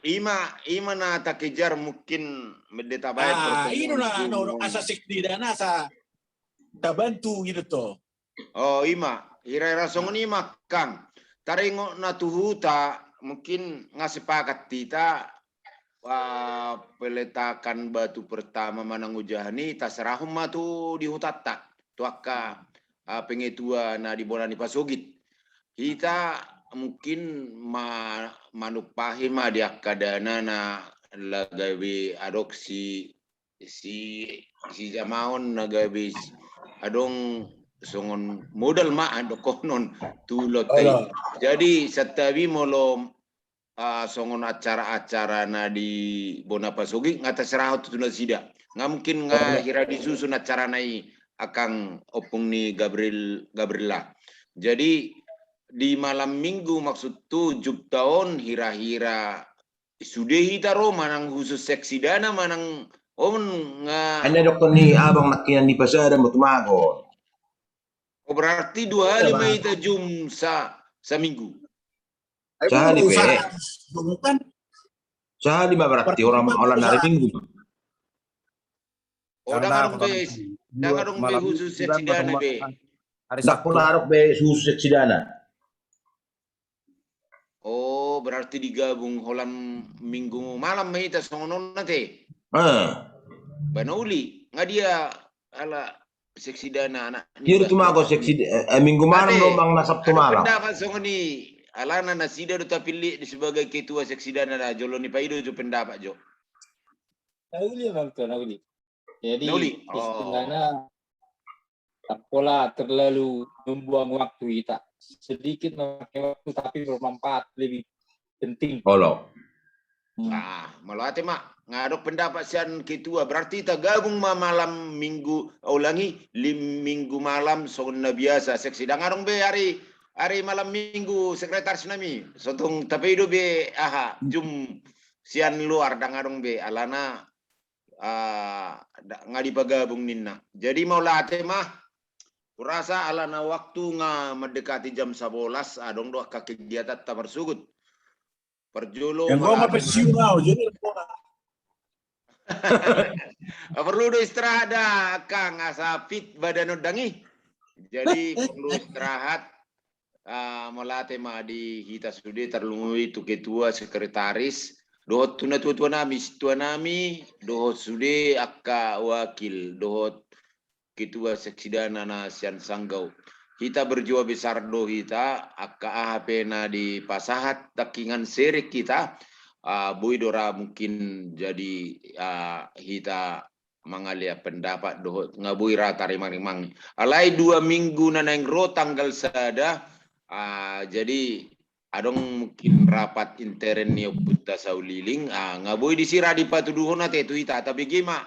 Ima na takejar mungkin mendeta bayar Ini asa sekdi dana asa tabantu gitu toh. Oh ima, ira-ira songon ima Kang. Taringo na tuhuta mungkin ngasepakat kita peletakan batu pertama manangujahani tasrahum matu di hutata tuaka pengetua na di Bonani Pasugit. Kita mungkin manupahi ma di akadana na lagawi adopsi si jamaon nagawi adong songon modal ma adokonon tulot. Jadi setawi molo songon acara-acara na di Bona Pasugi ngata serahut tuna sida. Nggak mungkin nggak hira disusun acara nai akang opung ni Gabriela. Jadi di malam minggu maksud 7 tahun hira-hira sudah hitaro manang khusus seksi dana manang Hanya dokter ni abang nakian di pasar dan bertumagon. Oh berarti 2 hari mai kita jum seminggu. Sehari pe. Bukan. Sehari mah berarti orang hari minggu. Oh jangan dong be khusus seksi dana be. Tak pun harap be khusus seksi dana. Oh, berarti digabung holam minggu malam kita songonon nate. Banauli, nggak dia ala seksi dana anak. Dia cuma aku seksi minggu malam domang na Sabtu malam. Pendapat songoni alana nasida do tapili sebagai ketua seksi dana da joloni paido jo pendapat jo. Nauli bang tuh nauli. Jadi Nauli. Pola terlalu membuang waktu kita. Sedikit memakai waktu tapi bermanfaat lebih penting. Halo. Malate mak ngadok pendapat sian ketua berarti kita gabung malam minggu ulangi minggu malam sona biasa seksi dangarong be hari malam minggu sekretaris nami sotong tapi do be jum sian luar dangarong be alana ngadi pagabung ninna. Jadi maulate mah kurasa alana waktu mendekati jam 11 adong doa kegiatan tamar sugut. Perjolo yang gua pensiun now jadi perlu do istirahat dah Kang asa fit badan udangi. Jadi perlu istirahat melate ma di hita sude terlungui tu ketua sekretaris dohot tuna tua nami dohot sude akka wakil dohot ketua seksi dana na sian sanggau. Kita berjiwa besar do kita akka AHP na di pasahat takingan serik kita bui dora mungkin jadi kita mangalia pendapat do ngabui rata rimang alai 2 minggu na nengro tanggal sada jadi adong mungkin rapat intern ni Puta Sauliling ngabui disira di patuduhon na tetu ita tapi gimana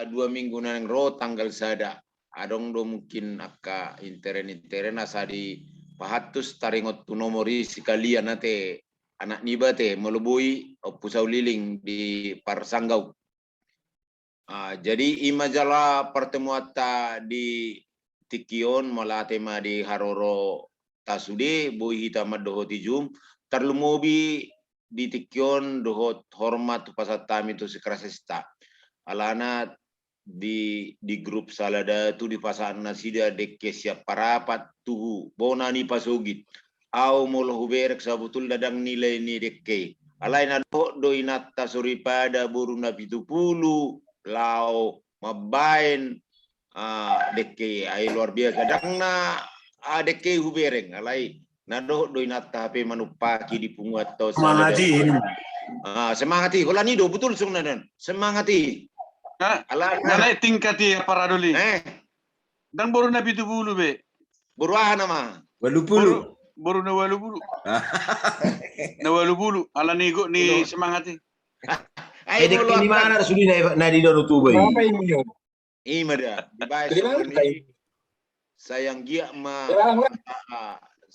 2 minggu nang ro tanggal sada adong do mungkin akka intern asa di pahatus taringot tu nomori sekalian nate anak niba te melubui Pusau Liling di Parsanggau. Jadi imajala pertemuan di Tikion malate ma di Haroro tasude bui hita madohoti jum terlumobi di Tikion dohot hormat pasatami tu sekrasesta. Alana di grup salada tu di pasaan nasida dekke siapa rapat tu bona ni pasugit au molo huberek sabutul dadang nilai ni dekke alai na do inatta suripada buruna 70 lao mabain dekke ai luar biasa dangna dekke hubereng alai na do inatta HP manupaki di pungat to salada semangati holani do betul sungnadan semangati Nalai tingkati para duli. Dan baru nabi tu bulu be. Buruah nama. Walu-pulu. Baru na walu bulu. Na walu bulu. Ala nego ni semangati. Ay dek ni mana sudi na di dono tubo yi. Apa ini yo? Imada di bahasa ini sayang gia ma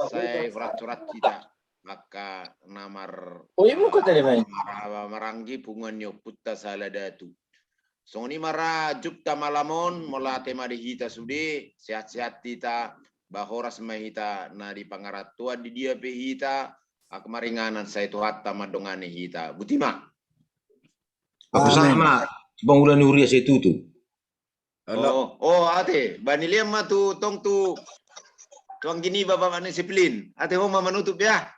saya surat kita maka namar maranggi punganyo putta saladatu. So ni mara jupta malamon mola tema di hita sudi sehat-sehat kita bahoras mahita na di pangaratua di dia pe hita akmaringanan saya tu hatta madongane hita butima. Aku sama bangunan Nuria saya tu. Ate baniliam ma tu tong tu tuang gini bapak mana disiplin. Ate ho menutup ya.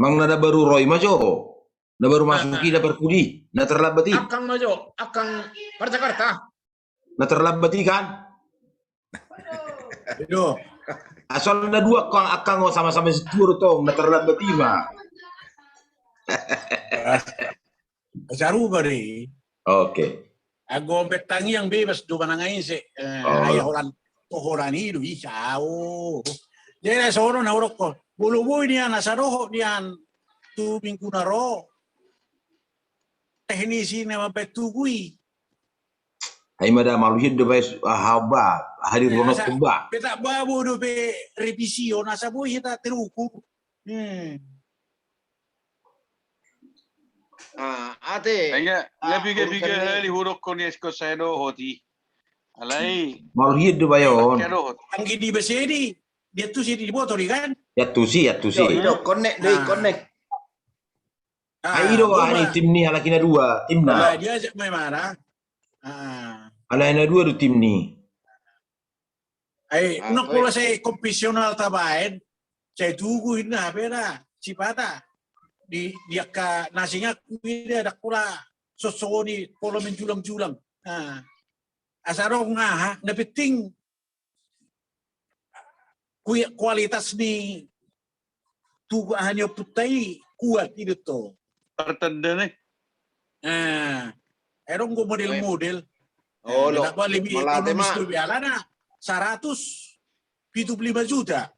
Mang nada baru Roy majo. Na baru masuki na perkudi. Na terlambat i. Akang majo, akang Jakarta. Na terlambat i kan? Itu. Asal na dua kang akang sama-sama setur tong na terlambat i ma. Saru bari. Oke. Ako betangi yang bebas do manangain si ay horan itu bisa. Jadi soro na urok ko. Bulu-bulu niyan nasa roho niyan tubing kunaro. Teknisi na mapetugui. Ay mada maluhin do bais haba hari rono kumba. Peta babu do be revisio nasa buhi ta teruku. Ate. Aya lebih hali huruf ko ni esko sado hoti. Alai. Maluhin do bayon. Ang gini besedi dia tu sih di motor kan? Ya tu si. Iro connect deh, connect. Ayo ani tim ni ala kina dua tim na. Dia ajak main mana? Ala ina dua do tim ni. Nak pula saya konvensional tabain. Saya tunggu ini beda cipata dia ka nasinya kuida ada pula sosoni polo menjulang-julang. Asarong na penting kualitas ni tu hanya putai kuat itu to. Pertanda ni. Erong go model-model. Dapat lebih malah ekonomis tema. tu biala na 175 juta.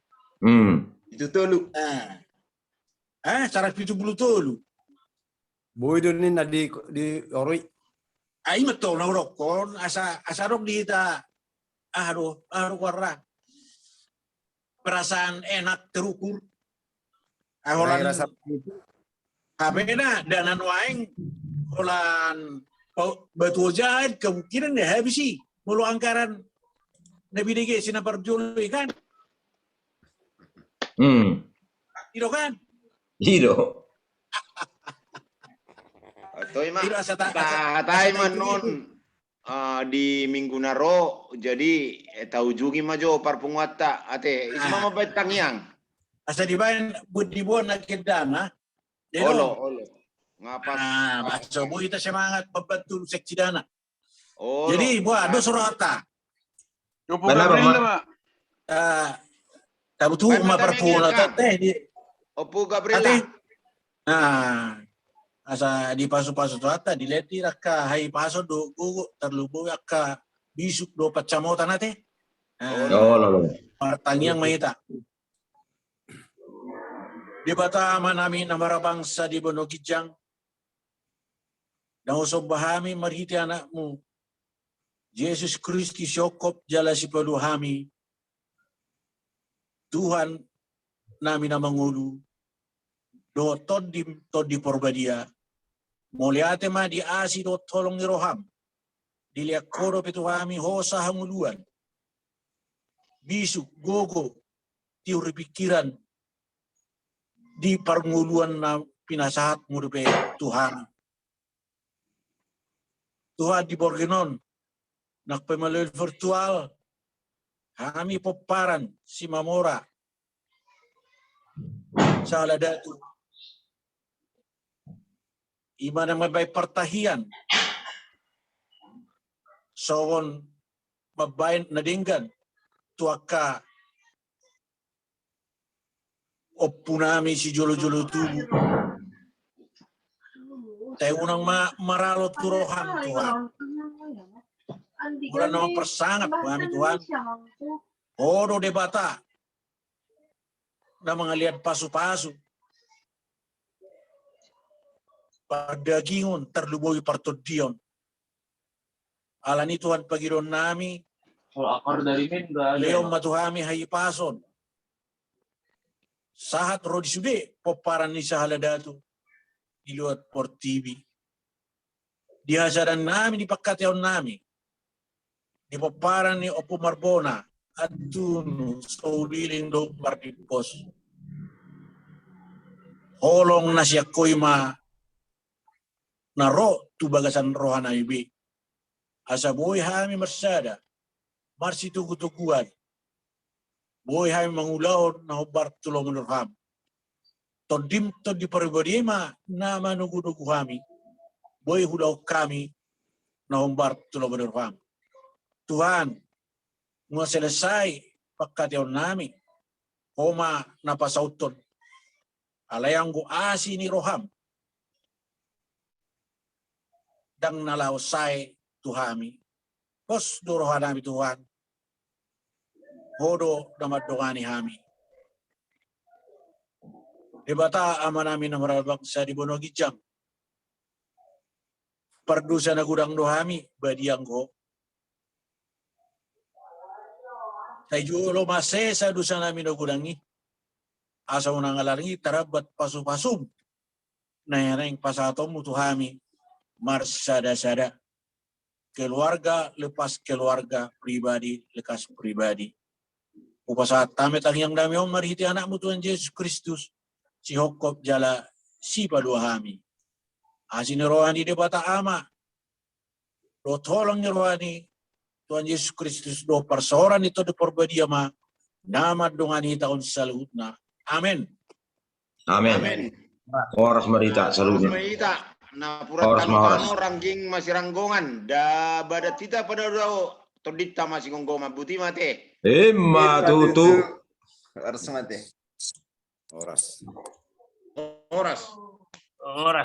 Itu tolu. 170 tolu. Boy doon ni na di oroi. Ay mato na urokon asarong dita aro warra. Perasaan enak terukur. Aholan Rasa Habena danan waeng holan betul jahat kemungkinan deh habis sih mulu angkaran Nabi DG sinapar julu kan. Itu kan? Hido. Toy ma. Tidak Tatai manon di minggu naro jadi tahu jugi majo parpunguata ate isma mabait tangyang. Asa di bayan budibuan na kedana. Olo. Ngapas. Baso mo ita semangat membantu seksi dana. Jadi buat do surata. Yo po Gabriel ma. Tabu tu ma parpuna teh di. Opo Gabriela. Asa di paso-paso tu ata dileti raka hai paso do gugu terlubu akka bisuk do pacamota nate. Lo. Pertanyaan maita. Di Batama namin na marabangsa di Bonogijang. Na usog bahami marhiti anak mo. Yesus Kristi syokop jala si paduhami. Tuhan namin na mangulu. Do todi porbadia. Moliate ma di asi do tolong niroham. Diliak koro petuhami hosa hanguluan. Bisuk gogo tiuri pikiran di pernguluan na pinasahat murupe Tuhan. Tuhan di Borgenon, nakpemalil virtual, kami poparan si Mamora, sa Haladatu. Ima na mabay partahian, sawon mabayan nadinggan, tuaka opunami si Jolo-Jolo tubo. Tayo unang maralo turohan Tuhan. Wala namang persangat kami Tuhan. Odo de bata na mga liad paso-paso. Pagdagingon terluboy partodion. Alani Tuhan pagiron nami. Kalau akar dari min enggak ada. Leong matuhami hayipason. Sahat rodi sude poparan ni sa Haladatu. Iluat Port TV. Dihasaran namin, dipagkataon namin. Di poparan ni Opo Marbona at tuno sa uliling do Martipos. Holong na siya ko'y naro tubagasan rohan ibi. Asa buhay hami marsada, marsitugutuguan. Buhay hami mangulahon na hubar tulong menurham. Todim to di paribadima na manugunugu kami. Buhay hulaw kami na hubar tulong menurham. Tuhan, mga selesai pagkataon namin, homa napasauton. Alayang go asi ni Roham. Dang nalausay tuhami. Pos durohan namin Tuhan. Hodo na madungani hami. Dibata ama namin na marabak sa Dibonogijang. Pardusa na gudang dohami, badiang ko. Tayo lo masesa dusa namin na gudangi. Asa unang alaringi, tarabat pasupasum. Na yanang pasatom mutuhami, marsada-sada. Keluarga lepas keluarga, pribadi lekas pribadi. Upasat tamet ang yang dami om marihiti anak mo Tuhan Yesus Kristus. Si Hokop jala si paduahami. Asin ni rohani de bata ama. Do tolong ni rohani Tuhan Yesus Kristus do persoalan itu de porbadia ma. Nama dongani tahun salutna. Amin. Amin. Amin. Oras marita saludnya. Marita. Na Oras mahoras. purat ranking masih ranggongan. Da badat kita pada daw todita masih gonggongan buti mate. Tutu. Harus mati. Oras. Oras. Horas.